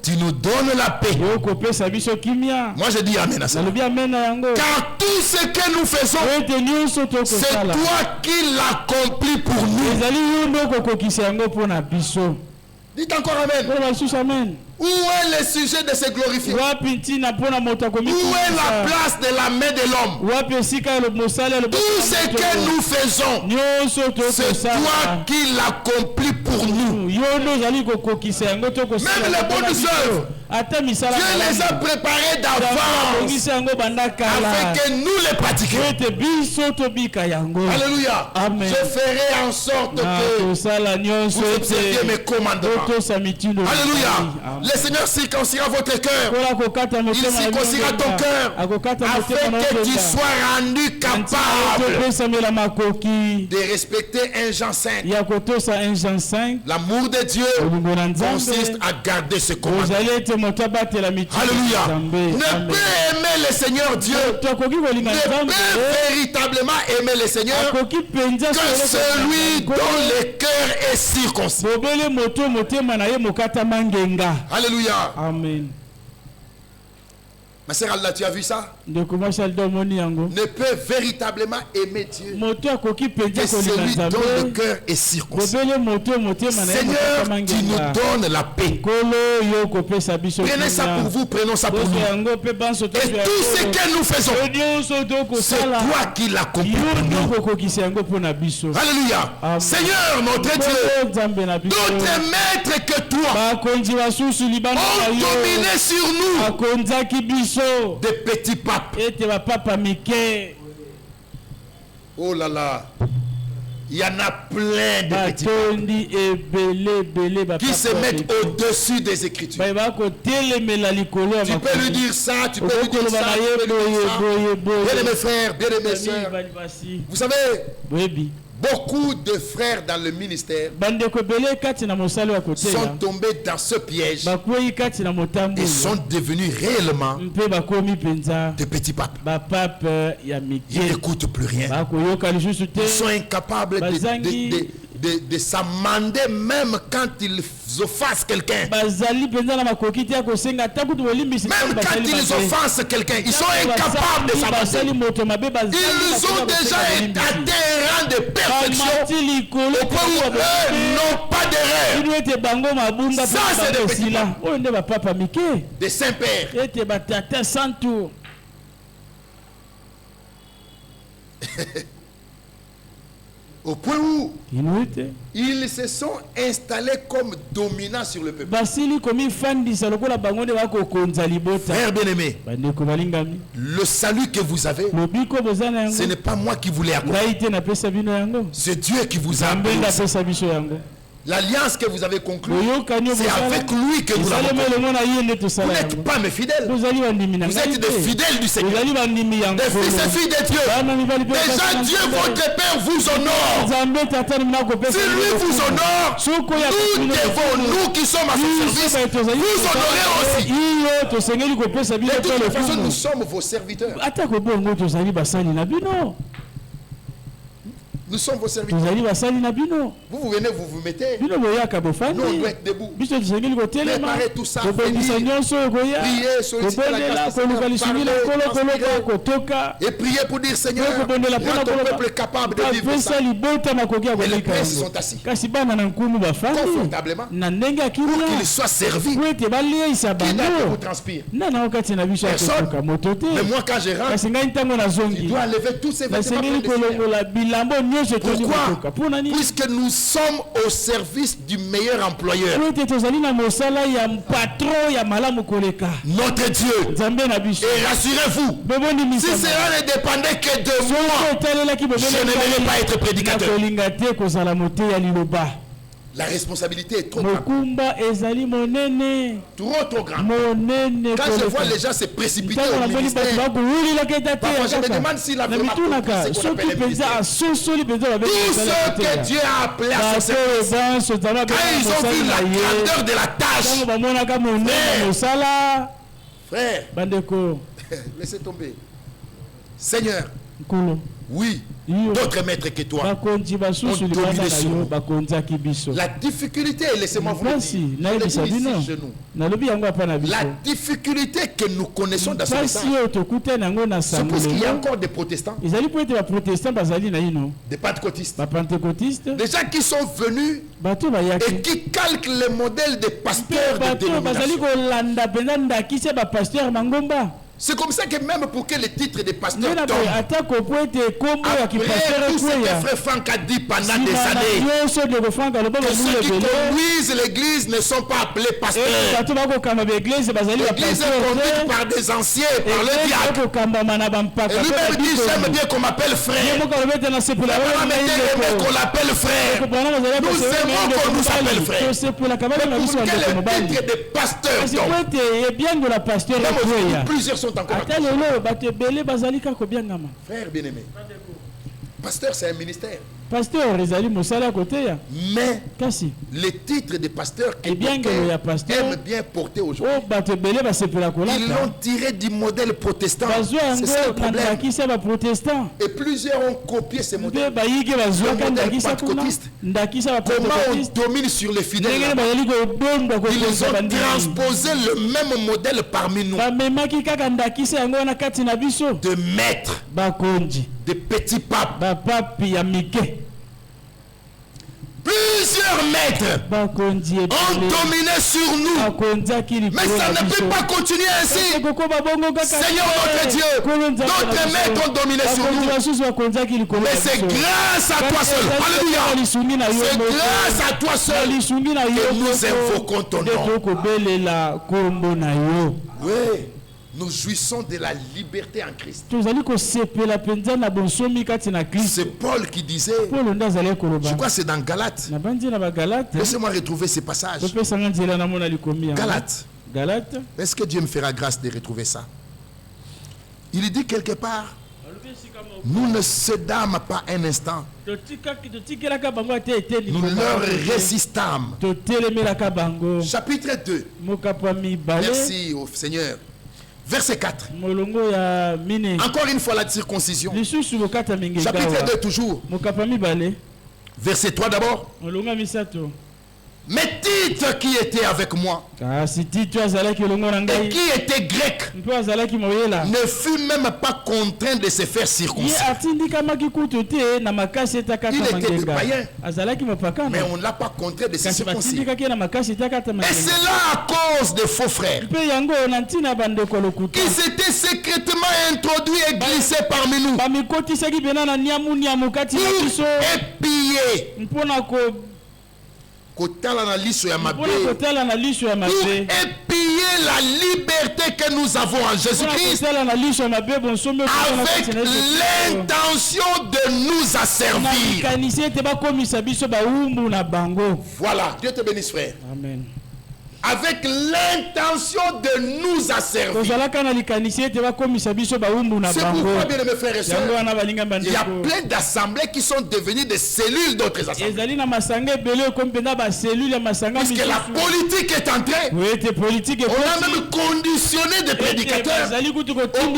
tu nous donnes la paix. Moi je dis amen à ça. Car tout ce que nous faisons, c'est toi qui l'accomplis pour nous. Dites encore amen. Où est le sujet de se glorifier? Où est la place de la main de l'homme? Tout ce que nous faisons, c'est toi qui l'accomplis pour nous. Même les bonnes œuvres, Dieu les a préparées d'avance afin que nous les pratiquions. Alléluia. Je ferai en sorte que vous observiez mes commandements. Alléluia. Le Seigneur circoncira votre cœur. Il circoncira ton cœur afin que tu sois rendu capable de respecter 1 Jean 5. L'amour de Dieu consiste à garder ce commandement. Alléluia. Ne peut aimer le Seigneur Dieu, ne peut véritablement aimer le Seigneur que celui dont le cœur est circoncis. Alléluia. Amen. Ma sœur Allah, tu as vu ça? Ne peut véritablement aimer Dieu que celui dont le cœur est circoncis. Seigneur, tu nous donnes la paix. Prenez ça pour vous, prenons ça pour nous. Et tout ce que nous faisons, c'est toi qui l'accomplis pour nous. Alléluia. Seigneur, notre Dieu, d'autres maîtres que toi ont dominé sur nous. Des petits papes. Oh là là. Il y en a plein de petits papes qui se mettent au-dessus des Écritures. Tu peux lui dire ça, tu peux lui dire ça, tu peux lui dire ça. Bien aimés frères, bien aimés sœurs, vous savez, beaucoup de frères dans le ministère sont tombés dans ce piège et sont devenus réellement des petits papes. Ils n'écoutent plus rien. Ils sont incapables de s'amender même quand ils offensent quelqu'un. Même quand ils offensent quelqu'un, ils sont incapables de s'amender. Ils ont déjà atteint un rang de perfection au point où eux n'ont pas d'erreur. Ça, c'est des petits papes. Des saints-pères. Au point où ils se sont installés comme dominants sur le peuple. Frère bien-aimé, le salut que vous avez, ce n'est pas moi qui vous l'ai accordé. C'est Dieu qui vous a appelé. L'alliance que vous avez conclue, c'est avec lui que vous l'avez conclue. Vous n'êtes pas mes fidèles. Vous êtes des fidèles du Seigneur. Des fils et filles de Dieu. Déjà Dieu, votre Père, vous honore. Si lui vous honore, nous devons, nous qui sommes à son service, vous honorer aussi. De toute façon, nous sommes vos serviteurs. Nous sommes vos serviteurs. Vous venez, vous vous mettez. Nous, on doit être debout. Préparez tout ça. Priez, sollicitez la grâce et priez pour dire Seigneur, rends ton peuple capable de vivre ça. Et les princes sont assis confortablement pour qu'ils soient servis. Qui n'a vous transpire? Personne. Mais moi, quand je rentre, je dois enlever tous ces vêtements. Pourquoi? Puisque nous sommes au service du meilleur employeur. Notre Dieu. Et rassurez-vous, si cela ne dépendait que de moi, je n'aimerais pas être prédicateur. La responsabilité est trop grande. Trop grande. Quand je vois les gens se précipiter au ministère, parfois je me demande s'il a vraiment compris ce qu'on appelle le ministère. Tous ceux que Dieu a appelés à son service, quand ils ont vu la grandeur de la tâche, frère, laissez tomber. Seigneur, oui, d'autres maîtres que toi ont dominé sur nous. La difficulté, laissez-moi vous le dire, la difficulté que nous connaissons dans ce message, c'est parce qu'il y a encore des protestants, des pentecôtistes, des gens qui sont venus et qui calquent le modèle des pasteurs de dénomination. C'est comme ça que même pour que le titre de pasteur tombe, après tout ce que frère Franck a dit pendant des années, que ceux qui conduisent l'église ne sont pas appelés pasteurs. L'église est conduite par des anciens, par le diable. Et lui-même dit, j'aime bien qu'on m'appelle frère. Qu'on l'appelle frère. Nous aimons qu'on nous appelle frère. Mais pour que le titre de pasteur tombe, même plusieurs sont encore frère bien-aimé. Pasteur, c'est un ministère. Mais les titres de pasteur que aiment bien porter aujourd'hui, ils l'ont tiré du modèle protestant. C'est ça le problème. Et plusieurs ont copié ce modèle. Le modèle pentecôtiste. Comment on domine sur les fidèles? Ils ont transposé le même modèle parmi nous. De maîtres, de petits papes. Plusieurs maîtres ont dominé sur nous. Mais ça ne peut pas continuer ainsi. Seigneur notre Dieu, d'autres maîtres ont dominé sur nous. Mais c'est grâce à toi seul. Alléluia. C'est grâce à toi seul que nous invoquons ton nom. Oui. Nous jouissons de la liberté en Christ. C'est Paul qui disait, je crois que c'est dans Galates. Laissez-moi retrouver ces passages. Galates. Est-ce que Dieu me fera grâce de retrouver ça? Il dit quelque part, nous ne cédâmes pas un instant. Nous leur résistâmes. Chapitre 2. Merci au Seigneur. Verset 4. Encore une fois la circoncision. Chapitre 2 toujours. Verset 3 d'abord. Mais Tite qui était avec moi et qui était grec ne fut même pas contraint de se faire circoncire. Il était de païen, mais on ne l'a pas contraint de se circoncire. Et c'est là à cause des faux frères qui s'étaient secrètement introduits et glissés parmi nous pour épier pour épier la liberté que nous avons en Jésus-Christ avec l'intention de nous asservir. Voilà, Dieu te bénisse, frère. Amen. Avec l'intention de nous asservir. C'est pourquoi, bien aimés frères et sœurs, il y a plein d'assemblées qui sont devenues des cellules d'autres assemblées. Puisque la politique est entrée, on a même conditionné des prédicateurs au point où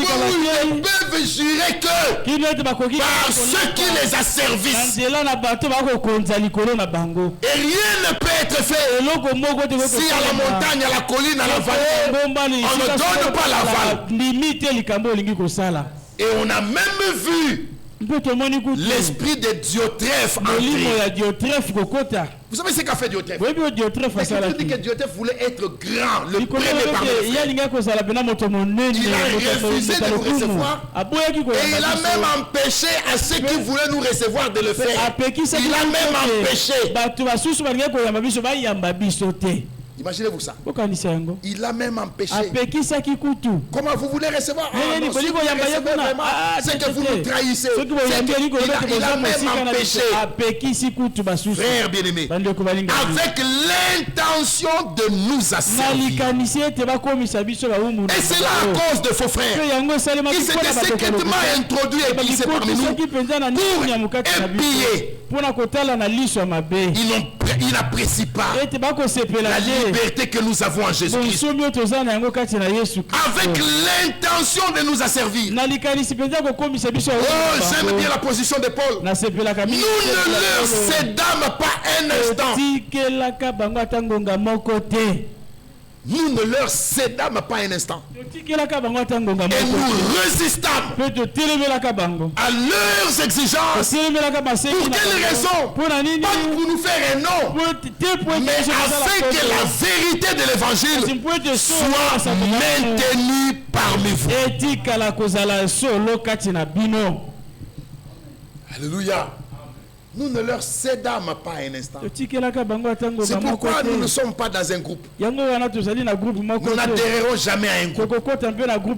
ils peuvent jurer que par ceux qui les asservissent, et rien ne peut être fait si à la montagne, à la colline, à la vallée, on ne donne pas l'aval. Et on a même vu l'esprit de Diotrephe entrer. Vous savez ce qu'a fait Diotrephe? Parce que dit que Diotrephe voulait être grand, le premier parmi les frères. Il a refusé de nous recevoir et il a même empêché à ceux qui voulaient nous recevoir de le faire. Il a même empêché. Imaginez-vous ça. Il a même empêché. Comment vous voulez recevoir? Non, si vous recevez vraiment, c'est que vous nous trahissez. Il a même empêché. Frère bien-aimé, avec l'intention de nous asservir. Et c'est là à cause de faux frères qui s'étaient secrètement introduits et glissés parmi nous pour épier. Il n'apprécie pas la liberté que nous avons en Jésus-Christ. Avec l'intention de nous asservir. Oh, j'aime bien la position de Paul. Nous ne leur cédâmes pas un instant. Nous ne leur cédâmes pas un instant. Et nous résistâmes à leurs exigences. Pour quelle raison? Pas pour nous faire un nom, mais afin que la vérité de l'évangile soit maintenue parmi vous. Alléluia. Nous ne leur cédâmes pas un instant. C'est pourquoi nous ne sommes pas dans un groupe. Nous n'adhérerons jamais à un groupe.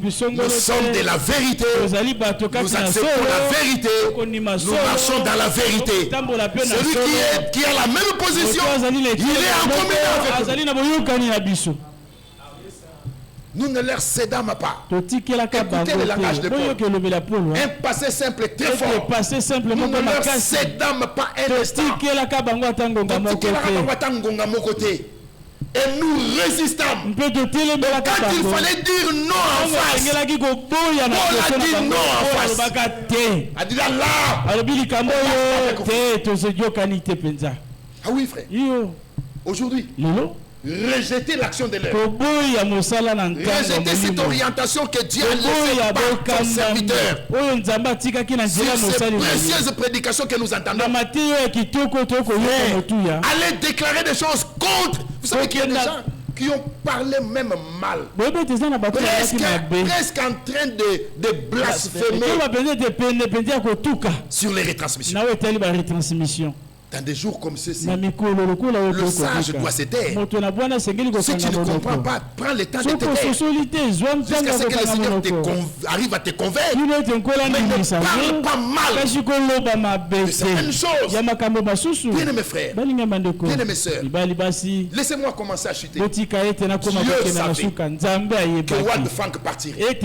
Nous sommes de la vérité. Nous acceptons la vérité. Nous marchons dans la vérité. Celui qui a la même position, il est en communion avec nous. Nous ne leur cédâmes pas. Écoutez le langage de Paul. Un passé simple très fort. Nous ne leur cédâmes pas un instant. Et nous résistons. Quand il fallait dire non en face, Paul a dit non en face. A dit là. Ah oui frère. Aujourd'hui, rejeter l'action de l'œuvre. Rejeter cette orientation que Dieu a laissée par son serviteur. Sur ces précieuses prédications que nous entendons. Allez déclarer des choses contre. Vous savez qu'il y a des gens qui ont parlé même mal. Presque en train de blasphémer sur les retransmissions. Dans des jours comme ceux-ci, le sage doit se taire. Si tu ne comprends pas, prends le temps de te taire. Jusqu'à ce que le Seigneur arrive à te convaincre. Mais ne parle pas mal de certaines choses. Bien-aimés frères, bien-aimés sœurs, laissez-moi commencer à chuter. Dieu savait que Wald Frank partirait. Et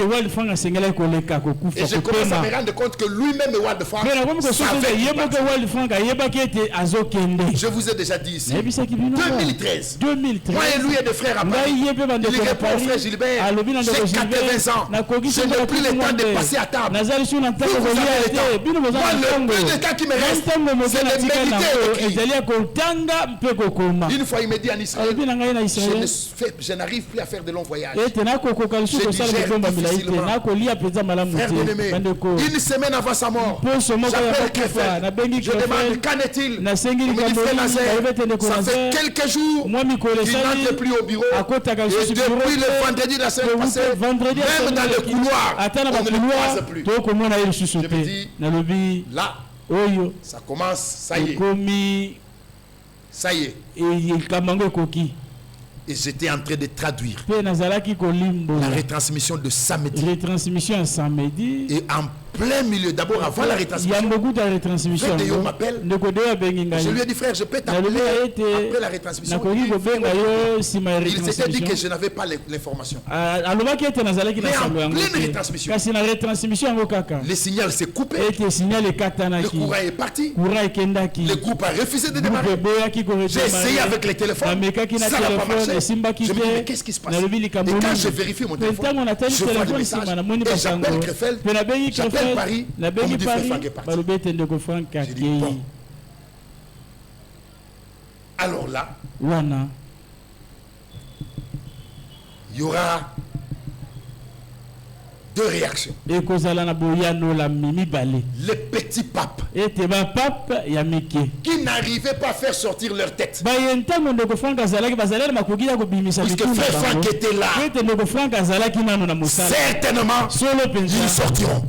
je commence à me rendre compte que lui-même, Wald Frank, savait qu'il partirait. Je vous ai déjà dit ici, 2013, moi et lui et des frères à Paris, il répond au frère Gilbert, j'ai 80 ans, je n'ai plus le temps de passer à table. Vous avez le temps. Moi, le peu de temps qui me reste, c'est de méditer et d'écrire. Une fois, il me dit en Israël, je n'arrive plus à faire de longs voyages. Je digère difficilement. Frère bien-aimé, une semaine avant sa mort, j'appelle Krefeld, je demande qu'en est-il. Ça fait quelques jours qu'il n'entre plus au bureau. Et depuis le vendredi de la semaine passée, même dans le couloir, on ne le croise plus. Je me dis, là, ça commence, ça y est. Ça y est. Et j'étais en train de traduire la retransmission de samedi. Et en plein milieu, d'abord avant la retransmission, Fédéo m'appelle. Je lui ai dit, frère, je peux t'appeler après la retransmission. Il s'était dit que je n'avais pas l'information. Mais en pleine retransmission, le signal s'est coupé. Le courant est parti. Le groupe a refusé de démarrer. J'ai essayé avec les téléphones. Ça n'a pas marché. Je me dis, mais qu'est-ce qui se passe? Et quand je vérifie mon téléphone, je vois des messages. Et j'appelle Krefeld, j'appelle Paris, on me dit Franck est parti. J'ai dit, bon. Alors là, il y aura deux réactions. Le petit pape qui n'arrivait pas à faire sortir leur tête. Puisque frère Franck était là, certainement ils sortiront.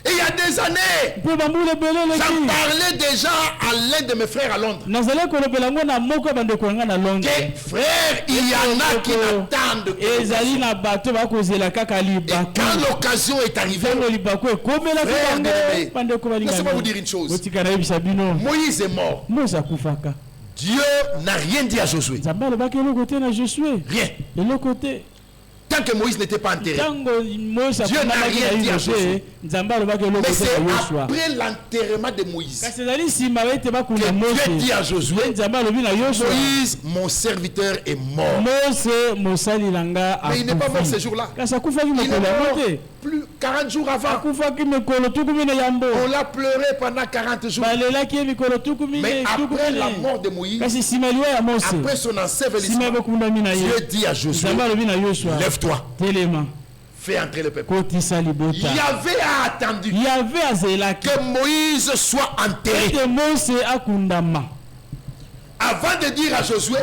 Et il y a des années, j'en parlais déjà à l'un de mes frères à Londres. Que frère, il y en a qui n'attendent que. Et quand l'occasion est arrivée, frère, laissez-moi vous dire une chose. Moïse est mort. Dieu n'a rien dit à Josué. Rien. Tant que Moïse n'était pas enterré, Dieu n'a rien dit à Josué. Mais c'est après l'enterrement de Moïse que Dieu dit à Josué, Moïse, mon serviteur, est mort. Mais il n'est pas mort ce jour-là. Il est mort plus 40 jours avant. On l'a pleuré pendant 40 jours. Mais après la mort de Moïse, après son ensevelissement, Dieu dit à Josué, lève-toi. Fais entrer le peuple. Il y avait attendu que Moïse soit enterré. Avant de dire à Josué,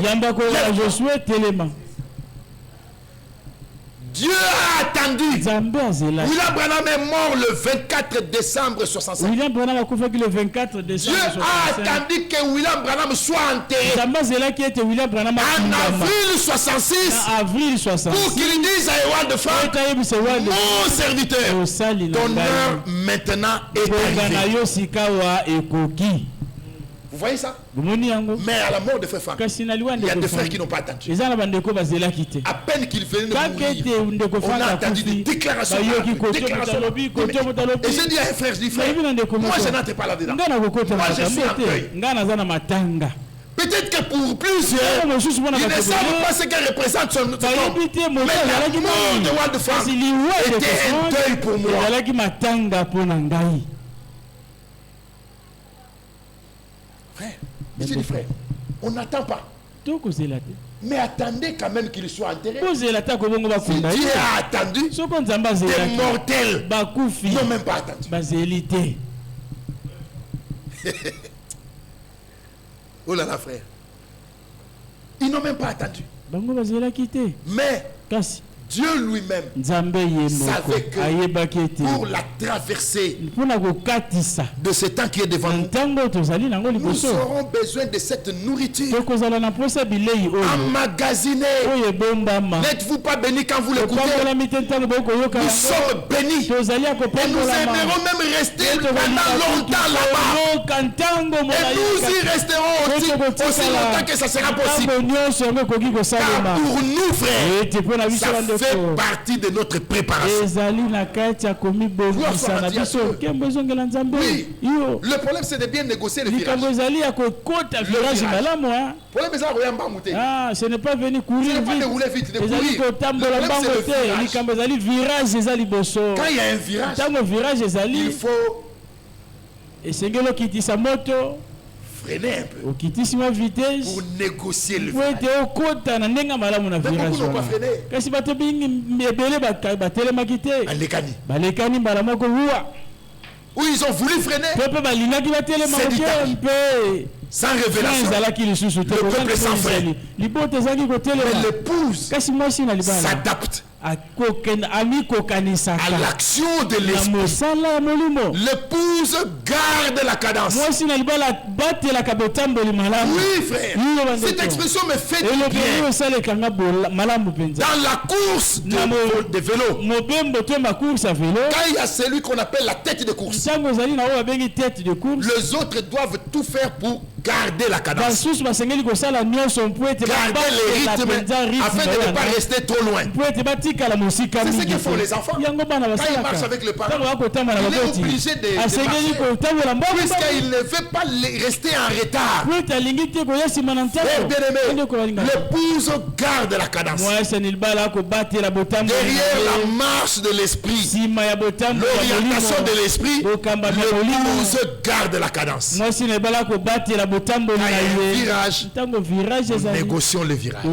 Dieu a attendu. William Branham est mort le 24 décembre 65. Dieu a attendu que William Branham soit enterré en avril 66 pour qu'il dise à Ewan de Franck, mon serviteur, ton heure maintenant est arrivée. Vous voyez ça? Mais à la mort de frère Franck, il y a des frères qui n'ont pas attendu. À peine qu'il venait de mourir, on a attendu des déclarations. Et j'ai dit à un frère, je dis frère, moi je n'entre pas là-dedans. Moi je suis en deuil. Peut-être que pour plusieurs, ils ne savent pas ce qu'elle représente son nom. Mais la mort de Wald Franck était un deuil pour moi. Monsieur le frère, on n'attend pas. Mais attendez quand même qu'il soit enterré. Si Dieu a attendu, des mortels n'ont même pas attendu. Oh là là, frère. Ils n'ont même pas attendu. Mais Dieu lui-même savait que pour la traversée de ce temps qui est devant nous, nous aurons besoin de cette nourriture emmagasinée. N'êtes-vous pas bénis quand vous l'écoutez? Nous sommes bénis. Et nous aimerons même rester pendant longtemps là-bas. Et nous y resterons aussi longtemps que ça sera possible. Car pour nous, frères, ça fait partie de notre préparation. Oui. Le problème c'est de bien négocier le virage. Le problème ce n'est pas venir courir vite. De rouler vite, de courir. Le problème c'est le virage. Quand il y a un virage, il faut freiner un peu pour négocier le virage. Mais beaucoup n'ont pas freiné. Où ils ont voulu freiner, sans révélation, le peuple sans frein. Mais l'épouse s'adapte à l'action de l'esprit. L'épouse garde la cadence. Oui, frère. Cette expression me fait du bien. Dans la course de vélo, quand il y a celui qu'on appelle la tête de course, les autres doivent tout faire pour garder la cadence. Garder les rythmes afin de ne pas rester trop loin. C'est ce qu'ils font les enfants. Quand ils marchent avec les parents, il est obligé de marcher. Puisqu'il ne veut pas rester en retard. Frère bien-aimé, l'épouse garde la cadence. Derrière la marche de l'esprit, l'orientation de l'esprit, l'épouse garde la cadence. Quand il y a un virage, nous négocions le virage.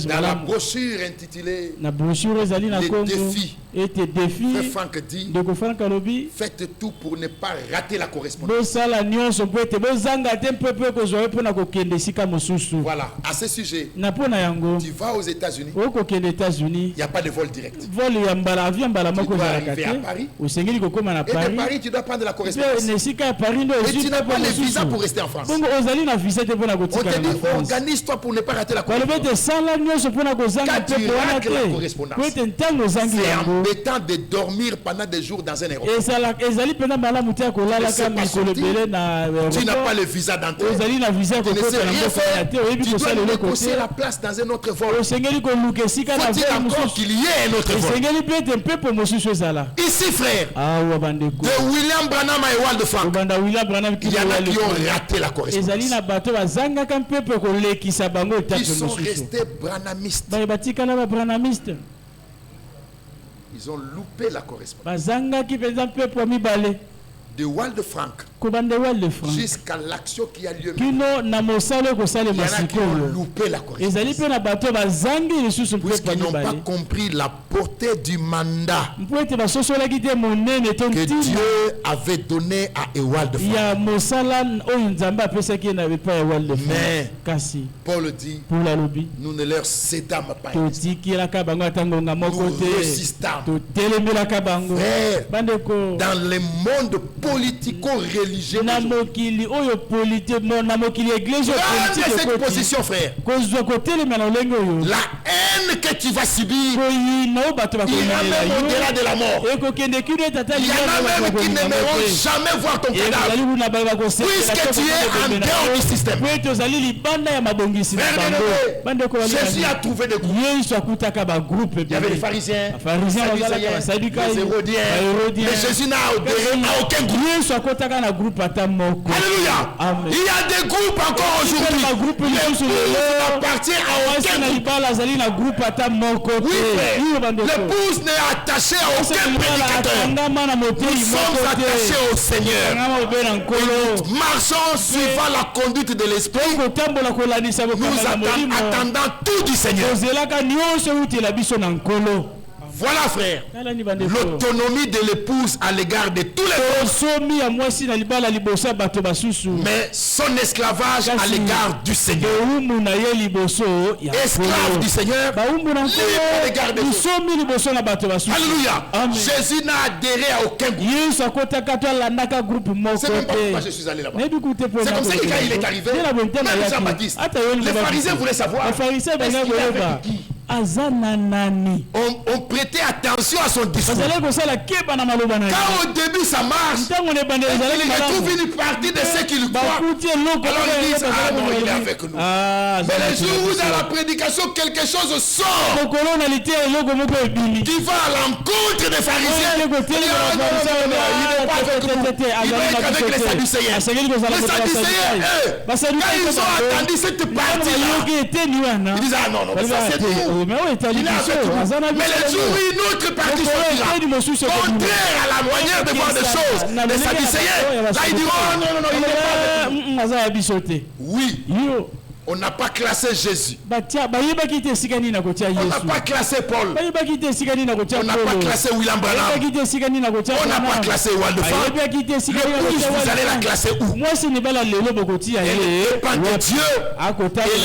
Dans la brochure intitulée Les défis, Frère Franck dit, faites tout pour ne pas rater la correspondance. Voilà, à ce sujet, tu vas aux États-Unis, il n'y a pas de vol direct. Tu dois arriver à Paris, et de Paris, tu dois prendre la correspondance. Et tu n'as pas le visa pour rester en France. On te dit, organise-toi pour ne pas rater la correspondance. Quand tu rates la correspondance, c'est embêtant de dormir pendant des jours dans un aéroport. Tu n'as pas le visa d'entrée. Tu ne sais rien faire. Tu dois négocier la place dans un autre vol. Faut-il encore qu'il y ait un autre vol? Ici, frère, de William Branham à Ewald Frank, il y en a qui ont raté la correspondance. Ils sont restés branhamistes. Ils ont loupé la correspondance. De Ewald Frank jusqu'à l'action qui a lieu. Il y en a qui ont loupé la correspondance. Puisqu'ils n'ont pas compris la portée du mandat que Dieu avait donné à Ewald Frank. Mais Paul dit, nous ne leur cédâmes pas. Nous résistâmes. Dans le monde politico-religieux, cette position, frère. La haine que tu vas subir ira même au-delà de la mort. Il y en a même qui n'aimeront jamais voir ton cadavre, puisque tu es en dehors du système. Jésus a trouvé des groupes. Il y avait les pharisiens, les Sadducéens, les Hérodiens. Mais Jésus n'a adhéré à aucun groupe. Alléluia. Il y a des groupes encore aujourd'hui. L'épouse n'appartient à aucun groupe. Oui, l'épouse n'est attachée à aucun prédicateur. Nous sommes attachés au Seigneur. Nous marchons suivant la conduite de l'Esprit. Nous attendons tout du Seigneur. Voilà, frère, l'autonomie de l'épouse à l'égard de tous les autres, mais son esclavage à l'égard du Seigneur. Esclave du Seigneur, libre à l'égard de tous. Alléluia. Jésus n'a adhéré à aucun groupe. C'est même pas pourquoi je suis allé là-bas. C'est comme ça que quand il est arrivé, même Jean-Baptiste, les pharisiens voulaient savoir, est-ce qu'il est avec qui? On prêtait attention à son discours. Quand au début ça marche, il retrouve une partie de ceux qui le croient. Alors ils disent, ah non, il est avec nous. Mais le jour où dans la prédication quelque chose sort qui va à l'encontre des pharisiens, il n'est pas avec nous, il doit être avec les Sadducéens. Les Sadducéens, quand ils ont entendu cette partie-là, ils disent, ah non, ça c'est nous. Mais le jour où une autre partie sortira, contraire à la manière de voir des choses, les Sadducéens, là ils diront, oh non, il n'est pas avec nous. Oui, On n'a pas classé Jésus. On n'a pas classé Paul. On n'a pas classé William Branham. On n'a pas classé Waldefar. Mais vous allez la classer où? Le dépend de Dieu. Il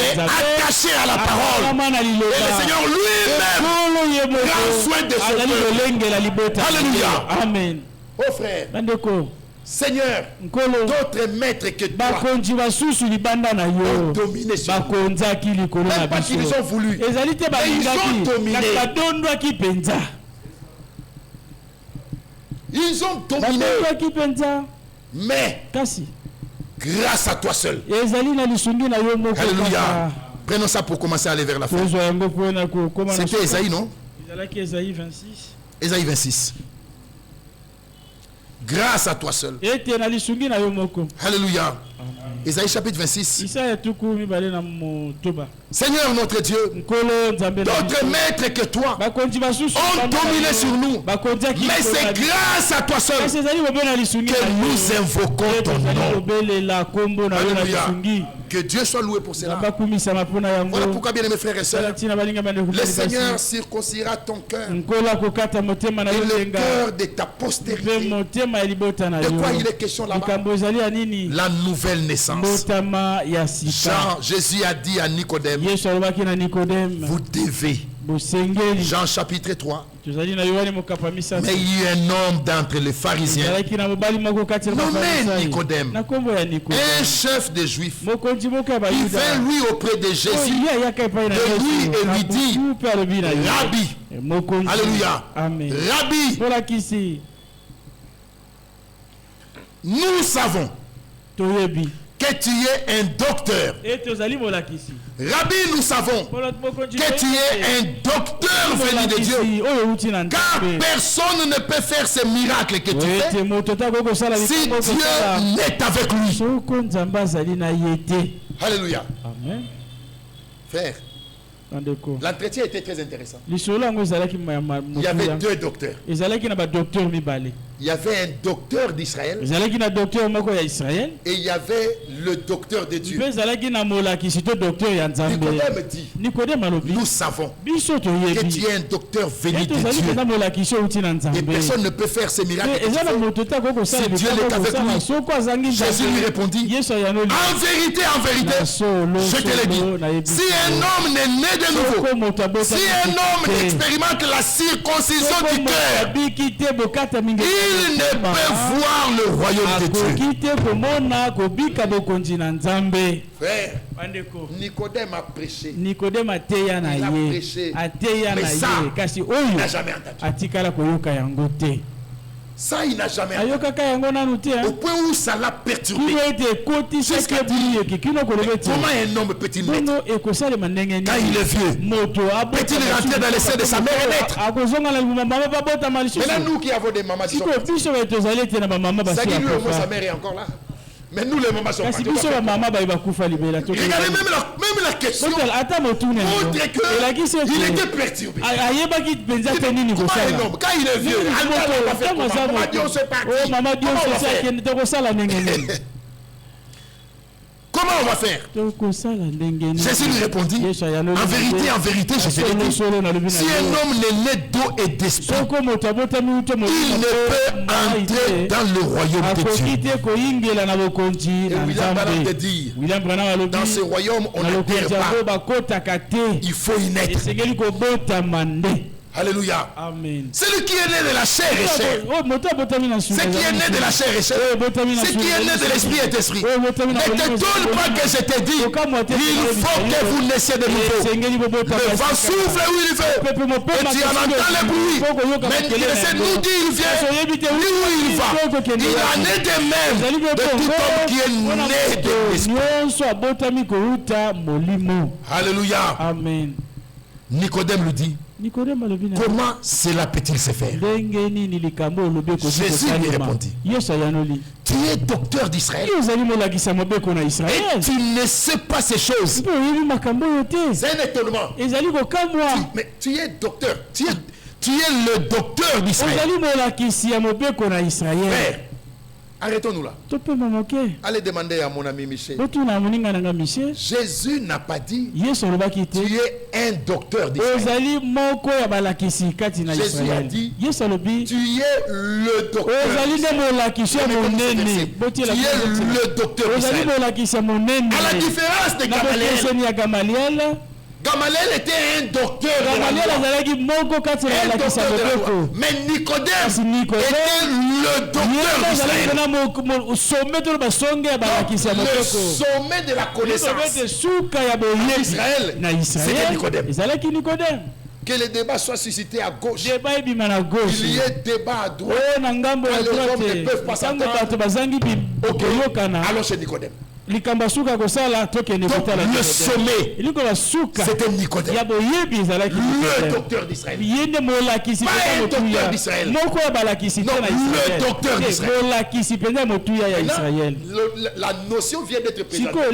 est attaché à la parole. Et le Seigneur lui-même prend soin de ce peuple. Alléluia. Amen. Oh frère. Seigneur, d'autres maîtres que toi ont dominé sur nous. Même pas qu'ils ont voulu, mais ils ont dominé. Ils ont dominé. Mais grâce à toi seul. Alléluia. Prenons ça pour commencer à aller vers la fin. C'était Ésaïe, non? Ésaïe 26. Ésaïe 26. Grâce à toi seul. Alléluia. Ésaïe chapitre 26. Seigneur notre Dieu, d'autres maîtres que toi ont dominé sur nous. Mais c'est grâce à toi seul que nous invoquons ton nom. Alléluia. Que Dieu soit loué pour cela. Voilà pourquoi, bien aimés frères et sœurs, le Seigneur circoncira ton cœur et le cœur de ta postérité. De quoi il est question là-bas? La nouvelle naissance. Jésus a dit à Nicodème, vous devez. Jean chapitre 3. Mais il y a un homme d'entre les pharisiens nommé Nicodème, un chef des Juifs. Il vint lui auprès de Jésus et lui dit, Rabbi, alléluia, Rabbi, nous savons que tu es un docteur. Rabbi, nous savons que tu es un docteur venu de Dieu. Car personne ne peut faire ces miracles que tu fais si Dieu n'est avec lui. Alléluia. Amen. Frère, l'entretien était très intéressant. Il y avait deux docteurs. Il y avait un docteur d'Israël et il y avait le docteur de Dieu. Nicodème dit, nous savons que tu es un docteur venu de Dieu et personne ne peut faire ces miracles si Dieu n'est qu'avec lui. Jésus lui répondit, en vérité, je te le dis, si un homme n'est né de nouveau, si un homme expérimente la circoncision du cœur, il ne peut voir le royaume de Dieu. Frère, Nicodème a prêché. Il a prêché. Mais ça, il n'a jamais entendu. Ça, il n'a jamais entendu. Au point où ça l'a perturbé. Jusqu'à dire, comment un homme peut-il naître? Quand il est vieux, peut-il rentrer dans les seins de sa mère et naître? Maintenant, nous qui avons des mamans qui sont parties, ça dit lui au moins sa mère est encore là. Mais nous les mamans sont partis. Regardez même la question montre qu'il était perturbé. Comment un homme, quand il est vieux, on va faire comment? Maman Dieu se partit. Comment on va faire? Jésus lui répondit, en vérité, je te le dis, si un homme n'est né d'eau et d'esprit, il ne peut entrer dans le royaume de Dieu. Et William Branham te dit, dans ce royaume, on n'adhère pas. Il faut y naître. Alléluia. Amen. Celui qui est né de la chair et chair. Ce qui est né de la chair et chair. Ce qui est né de l'esprit et d'esprit. Ne t'étonne pas que je te dis, il faut que vous naissiez de nouveau. Le vent souffle où il veut. Et tu en entends le bruit. Mais tu ne sais d'où il vient, ni où il va. Il en est de même de tout homme qui est né de l'esprit. Alléluia. Amen. Nicodème lui dit, comment cela peut-il se faire? Jésus lui répondit, tu es docteur d'Israël et tu ne sais pas ces choses. C'est un étonnement. Mais tu es docteur, tu es le docteur d'Israël. Arrêtons-nous là. Allez demander à mon ami Michel. Jésus n'a pas dit tu es un docteur d'Israël. Jésus a dit tu es le docteur. Tu es le docteur d'Israël. À la différence de Gamaliel. Gamaliel était un docteur de la loi. Mais Nicodème était le docteur d'Israël. Le sommet de la connaissance d'Israël, c'était Nicodème. Que le débat soit suscité à gauche, qu'il y ait débat à droite, quand les hommes ne peuvent pas s'entendre, alors c'est Nicodème. Donc le sommet, c'était Nicodème, le docteur d'Israël. Pas un docteur d'Israël. Non, le docteur d'Israël. La notion vient d'être présentée. Et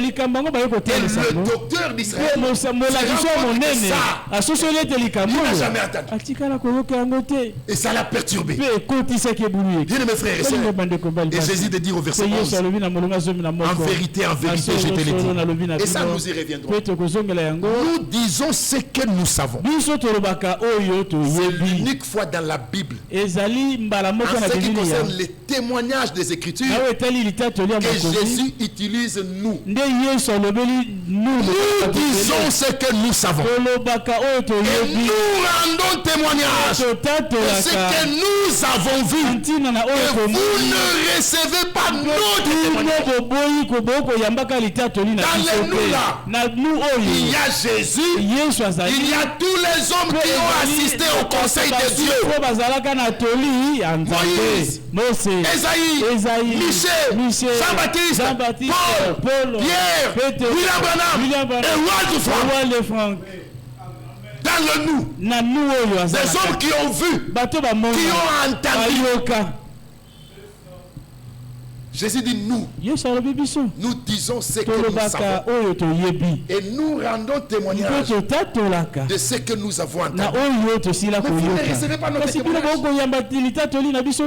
le docteur d'Israël, il n'a jamais entendu. Et ça l'a perturbé. Bien mes frères et sœurs, et Jésus de dire au verset 11, en vérité, je te l'ai dit. Et ça, nous y reviendrons. Nous disons ce que nous savons. C'est l'unique fois dans la Bible, en ce qui concerne les témoignages des Écritures, que Jésus utilise nous. Nous disons ce que nous savons. Et nous rendons témoignage de ce que nous avons vu. Et vous ne recevez pas notre témoignage. Dans les nous là, il y a Jésus, il y a tous les hommes qui ont assisté au conseil de Dieu. Moïse, Esaïe, Michel, Jean-Baptiste, Paul, Pierre, William Branham et Walter Frank. Dans le nous, des hommes qui ont vu, qui ont entendu. Jésus dit nous disons ce que nous savons et nous rendons témoignage de ce que nous avons entendu. Mais vous ne recevez pas notre témoignage.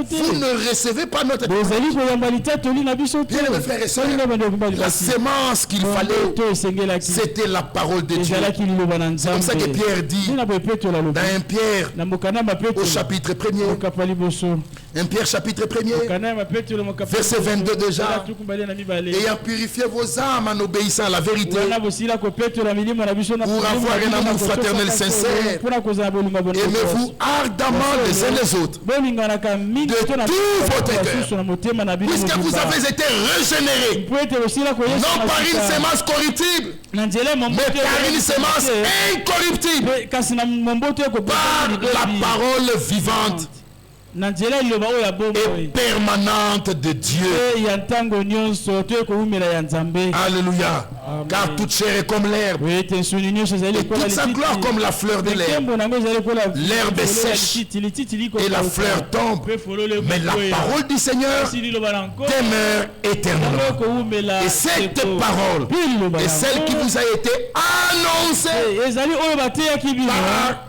Vous ne recevez pas notre témoignage. Bien mes frères et sœurs, la sémence qu'il fallait, c'était la parole de Dieu. C'est comme ça que Pierre dit dans 1 Pierre au chapitre 1er. 1 Pierre chapitre 1er, verset 22 déjà. Ayant purifié vos âmes en obéissant à la vérité, pour avoir un amour fraternel sincère, aimez-vous ardemment les uns les autres, de tout votre cœur, puisque vous avez été régénérés, non par une sémence corruptible, mais par une sémence incorruptible, par la parole vivante et permanente de Dieu. Alléluia. Car toute chair est comme l'herbe, et toute sa gloire comme la fleur de l'herbe. L'herbe est sèche et la fleur tombe, mais la parole du Seigneur demeure éternellement. Et cette parole est celle qui vous a été annoncée par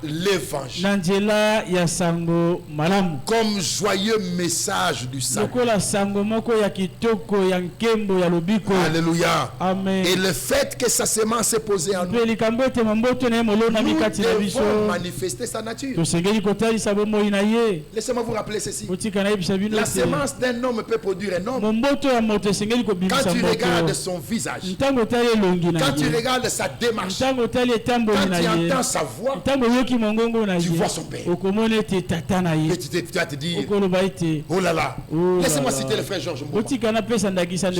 l'évangile comme joyeux message du salut. Alléluia. Amen. Et le fait que sa sémence est posée en nous, nous devons manifester sa nature. Laissez-moi vous rappeler ceci. La sémence d'un homme peut produire un homme quand tu regardes son visage, quand tu regardes sa démarche, quand tu entends sa voix, tu vois son père. Et tu vas te dire, oh là là, laissez-moi citer le frère Georges Mboma. Je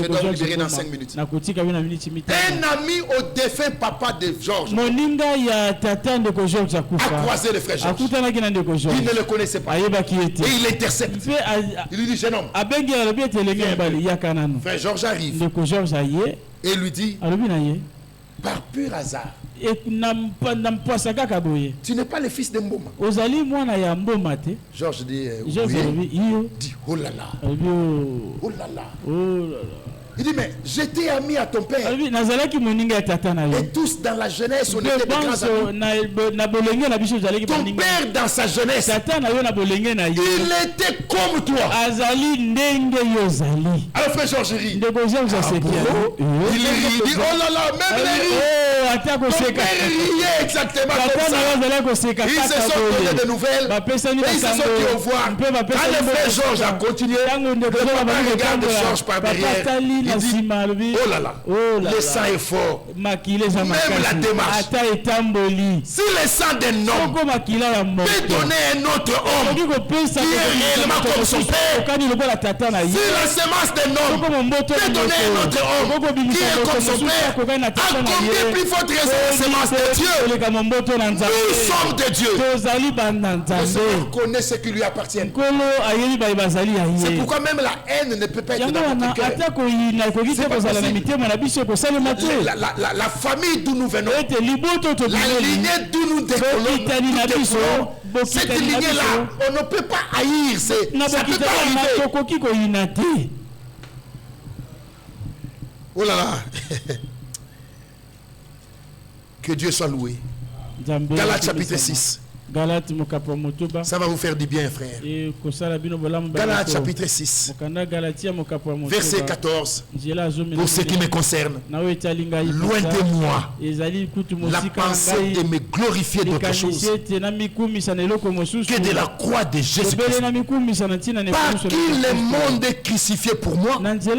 dois vous libérer dans 5 minutes. Un ami au défunt papa de Georges a croisé le frère Georges. Il ne le connaissait pas. Et il l'intercepte. Il lui dit, jeune homme, frère Georges arrive et lui dit, par pur hasard, tu n'es pas le fils de Mboma. Georges dit, oui. Dit, oh là là, oh là là. Il dit, mais j'étais ami à ton père. Et tous dans la jeunesse, on était des grands amis. Ton père dans sa jeunesse, il était comme toi. Alors frère Georges rit. Il dit, oh là là, même les rires. Ton père riait exactement comme ça. Ils se sont donné des nouvelles. Et ils se sont dit au revoir. Quand le frère Georges a continué, le papa regarde Georges par derrière. Il dit, oh là là, le sang est fort. Même la démarche. Si le sang d'un homme peut donner un autre homme qui est réellement comme son père, si la semence d'un homme peut donner un autre homme qui est comme son père, à combien plus forte raison la semence de Dieu? Nous sommes de Dieu. Le Seigneur connaît ce qui lui appartient. C'est pourquoi même la haine ne peut pas être dans notre cœur. La famille d'où nous venons, la lignée d'où nous décollons, cette lignée-là, on ne peut pas haïr. Ça ne peut pas arriver. Oh là là. Que Dieu soit loué. Galates chapitre 6. Ça va vous faire du bien, frère. Galates chapitre 6, verset 14. Pour ce qui me concerne, loin de moi la pensée de me glorifier d'autre chose que de la croix de Jésus-Christ, par qui le monde est crucifié pour moi, comme je le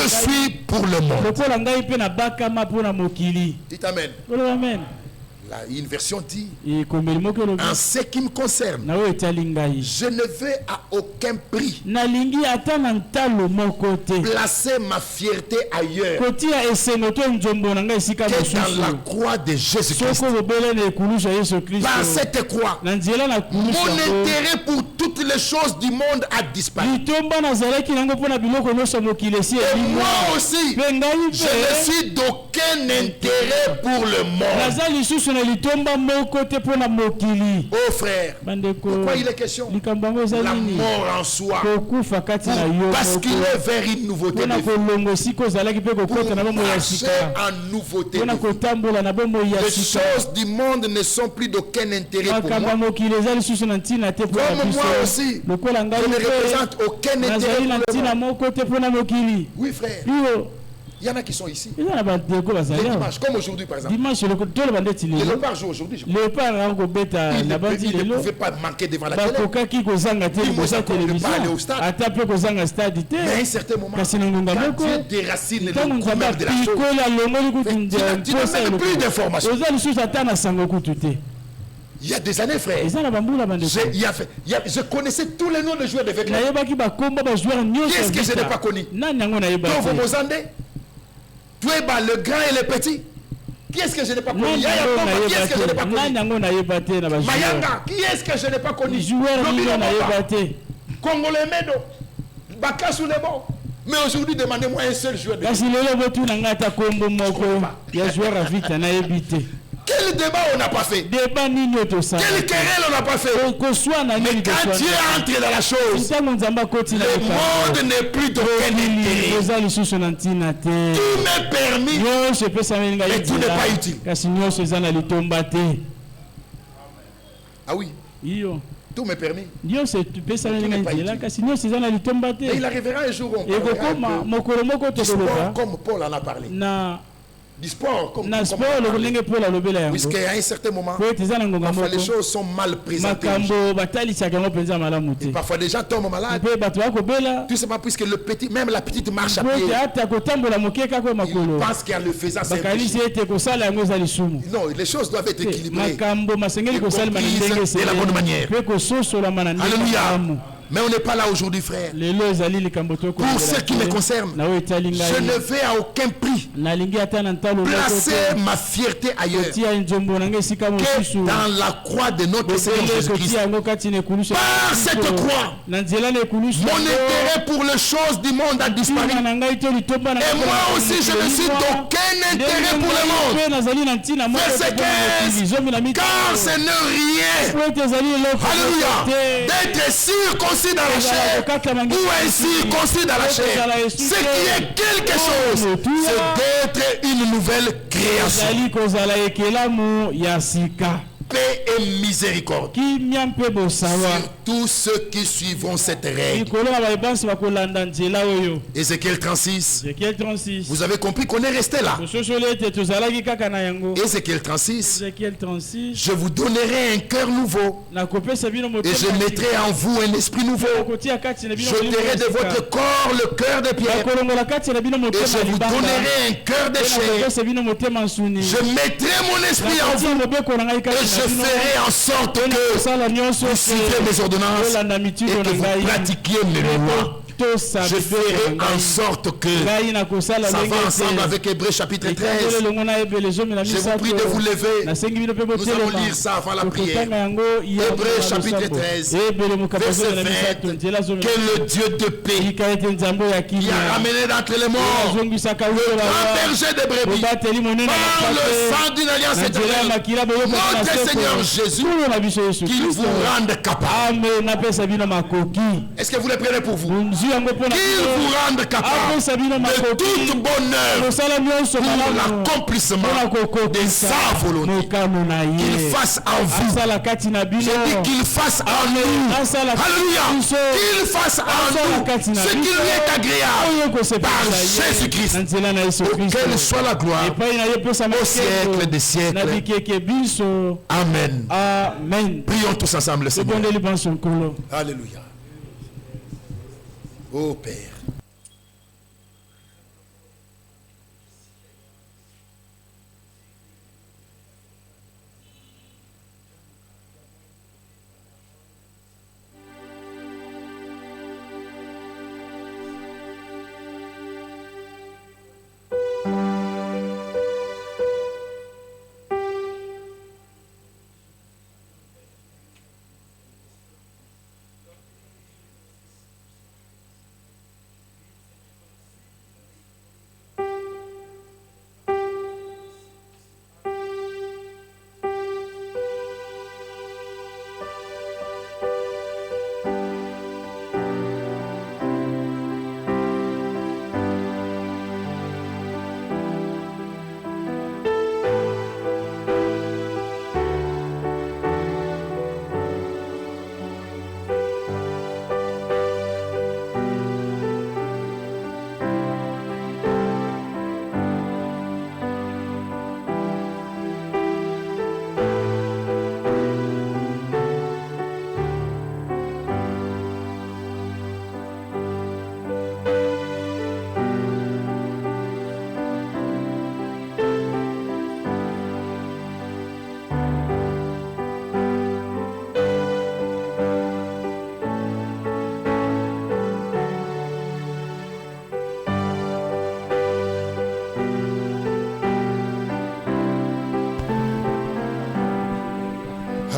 suis pour le monde. Dites Amen. Là, une version dit, en ce qui me concerne, je ne veux à aucun prix placer ma fierté ailleurs que dans la croix de Jésus-Christ. Par cette croix, mon intérêt pour toutes les choses du monde a disparu. Et moi aussi, je ne suis d'aucun intérêt pour le monde. Oh frère, pourquoi il est question? La mort en soi, pour basculer vers une nouveauté de vie, pour marcher en nouveauté de vie. Les choses du monde ne sont plus d'aucun intérêt pour moi. Comme moi aussi, je ne représente aucun intérêt pour le monde. Oui frère. Il y en a qui sont ici. Les dimanches, comme aujourd'hui par exemple. Le léopard joue aujourd'hui. Il ne pouvait pas manquer devant la télé. Il ne pouvait pas aller au stade. Mais à un certain moment, quand Dieu déracine le couvert de la chose, tu n'as même plus d'informations. Il y a des années, frère, je connaissais tous les noms de joueurs de Vecla. Qu'est-ce que je n'ai pas connu? Tovo Mozande, Toueba, le grand et le petit. Qui est-ce que je n'ai pas connu? Yaya Poma, qui est-ce que je n'ai pas connu? Mayanga, qui est-ce que je n'ai pas connu? Congolais Medo, Bakassou Lebo. Mais aujourd'hui, demandez-moi un seul joueur de Quel débat on n'a pas fait? Quelle querelle on n'a pas fait? Mais quand Dieu entre dans la chose, le monde n'est plus d'aucun intérêt. Tout m'est permis, mais tout n'est pas utile. Ah oui. Tout m'est permis. Mais il arrivera un jour où on parlera de sport comme Paul en a parlé. Du sport, comme puisqu'à un certain moment, parfois les choses sont mal présentées. Et parfois des gens tombent malades. Tout simplement puisque le petit, même la petite marche à pied, il pense qu'en le faisant, c'est non, les choses doivent être équilibrées et comprises de la bonne manière. Alléluia. Mais on n'est pas là aujourd'hui, frère. Pour ce qui me concerne, je ne vais à aucun prix placer ma fierté ailleurs que dans la croix de notre Seigneur Jésus-Christ. Par cette croix, mon intérêt pour les choses du monde a disparu. Et moi aussi, je ne suis d'aucun intérêt pour le monde. Verset 15. Car ce n'est rien. Alléluia. D'être circoncis circoncis dans la chair ou incirconcis dans la chair. Ce qui est quelque chose, c'est d'être une nouvelle création. Paix et miséricorde sur tous ceux qui suivront cette règle. Ézéchiel 36. Vous avez compris qu'on est resté là. Ézéchiel 36. Je vous donnerai un cœur nouveau et je mettrai en vous un esprit nouveau. J'ôterai de votre corps le cœur de pierre et je vous donnerai un cœur de chair. Je mettrai mon esprit en vous et je ferai en sorte que vous suivrez mes ordonnances et que vous pratiquiez mes lois. Je ferai en sorte que ça va ensemble avec Hébreux chapitre 13. Je vous prie de vous lever. Nous allons lire ça avant la prière. Hébreux chapitre 13, verset 20. Que le Dieu de paix qui a ramené d'entre les morts le grand berger de brebis par le sang d'une alliance éternelle, notre Seigneur Jésus, qu'il vous rende capable. Est-ce que vous le prenez pour vous? Qu'il vous rende capable de toute bonne œuvre pour l'accomplissement de sa volonté. Qu'il fasse en vous. Je dis qu'il fasse en nous. Alléluia. Qu'il fasse en nous ce qui lui est agréable par Jésus-Christ. Auquel soit la gloire au siècle des siècles. Amen. Amen. Prions tous ensemble le Seigneur. Alléluia. Ô Père.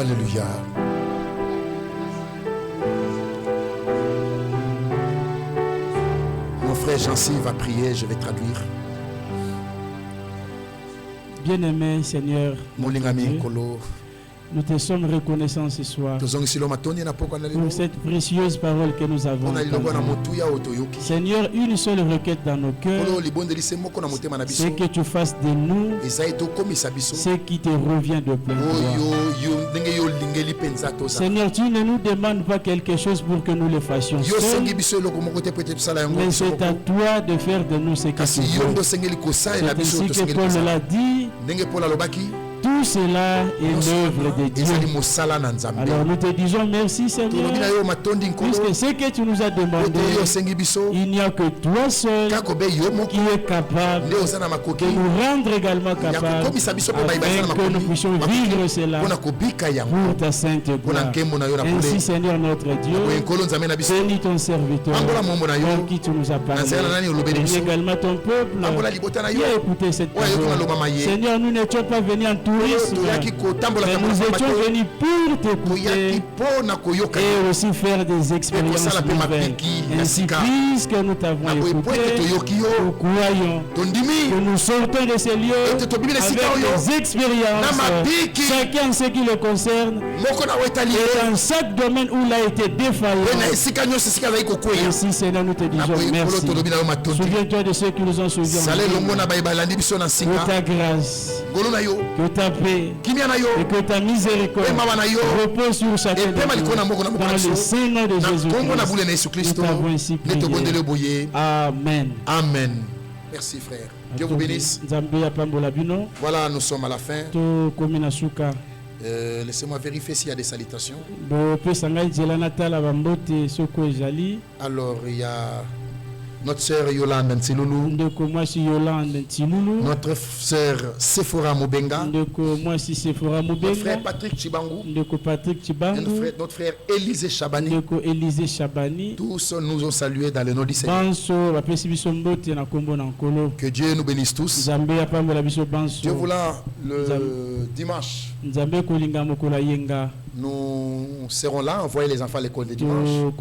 Alléluia. Mon frère Jancy va prier, je vais traduire. Bien-aimé Seigneur, nous te sommes reconnaissants ce soir pour cette précieuse parole que nous avons entendue. Seigneur, une seule requête dans nos cœurs, c'est que tu fasses de nous ce qui te revient de plein droit. Seigneur, tu ne nous demandes pas quelque chose pour que nous le fassions seuls, mais c'est à toi de faire de nous ce que tu veux. C'est ainsi que Paul l'a dit. Tout cela est l'œuvre de Dieu. Alors nous te disons merci Seigneur, puisque ce que tu nous as demandé, il n'y a que toi seul qui est capable de nous rendre également capables afin que nous puissions vivre cela pour ta sainte gloire. Ainsi Seigneur notre Dieu, bénis ton serviteur pour qui tu nous as parlé, bénis également ton peuple qui a écouté cette parole. Seigneur, nous n'étions pas venus en tout tourisme. Mais nous étions venus pour t'écouter et aussi faire des expériences nouvelles. Ainsi, puisque nous t'avons écouté, nous croyons que nous sortons de ces lieux avec des expériences. Chacun ce qui le concerne. Et dans chaque domaine où il a été défaillant. Ainsi, Seigneur, nous te disons merci. Souviens-toi de ceux qui nous ont souvenus. Que ta grâce, que ta paix et que ta miséricorde repose sur chacun de nous. Dans le Seigneur de Jésus-Christ, nous t'avons ainsi prié. Amen. Amen. Merci frère. Dieu vous bénisse. Voilà, nous sommes à la fin. Laissez-moi vérifier s'il y a des salutations. Alors, il y a notre sœur Yolande Ntilulu, notre sœur Sephora Mobenga, notre frère Patrick Chibangu, notre frère Élisée Chabani. Tous nous ont salués dans le nom du Seigneur. Que Dieu nous bénisse tous. Dieu voulant, le dimanche, nous serons là, envoyer les enfants à l'école de dimanche.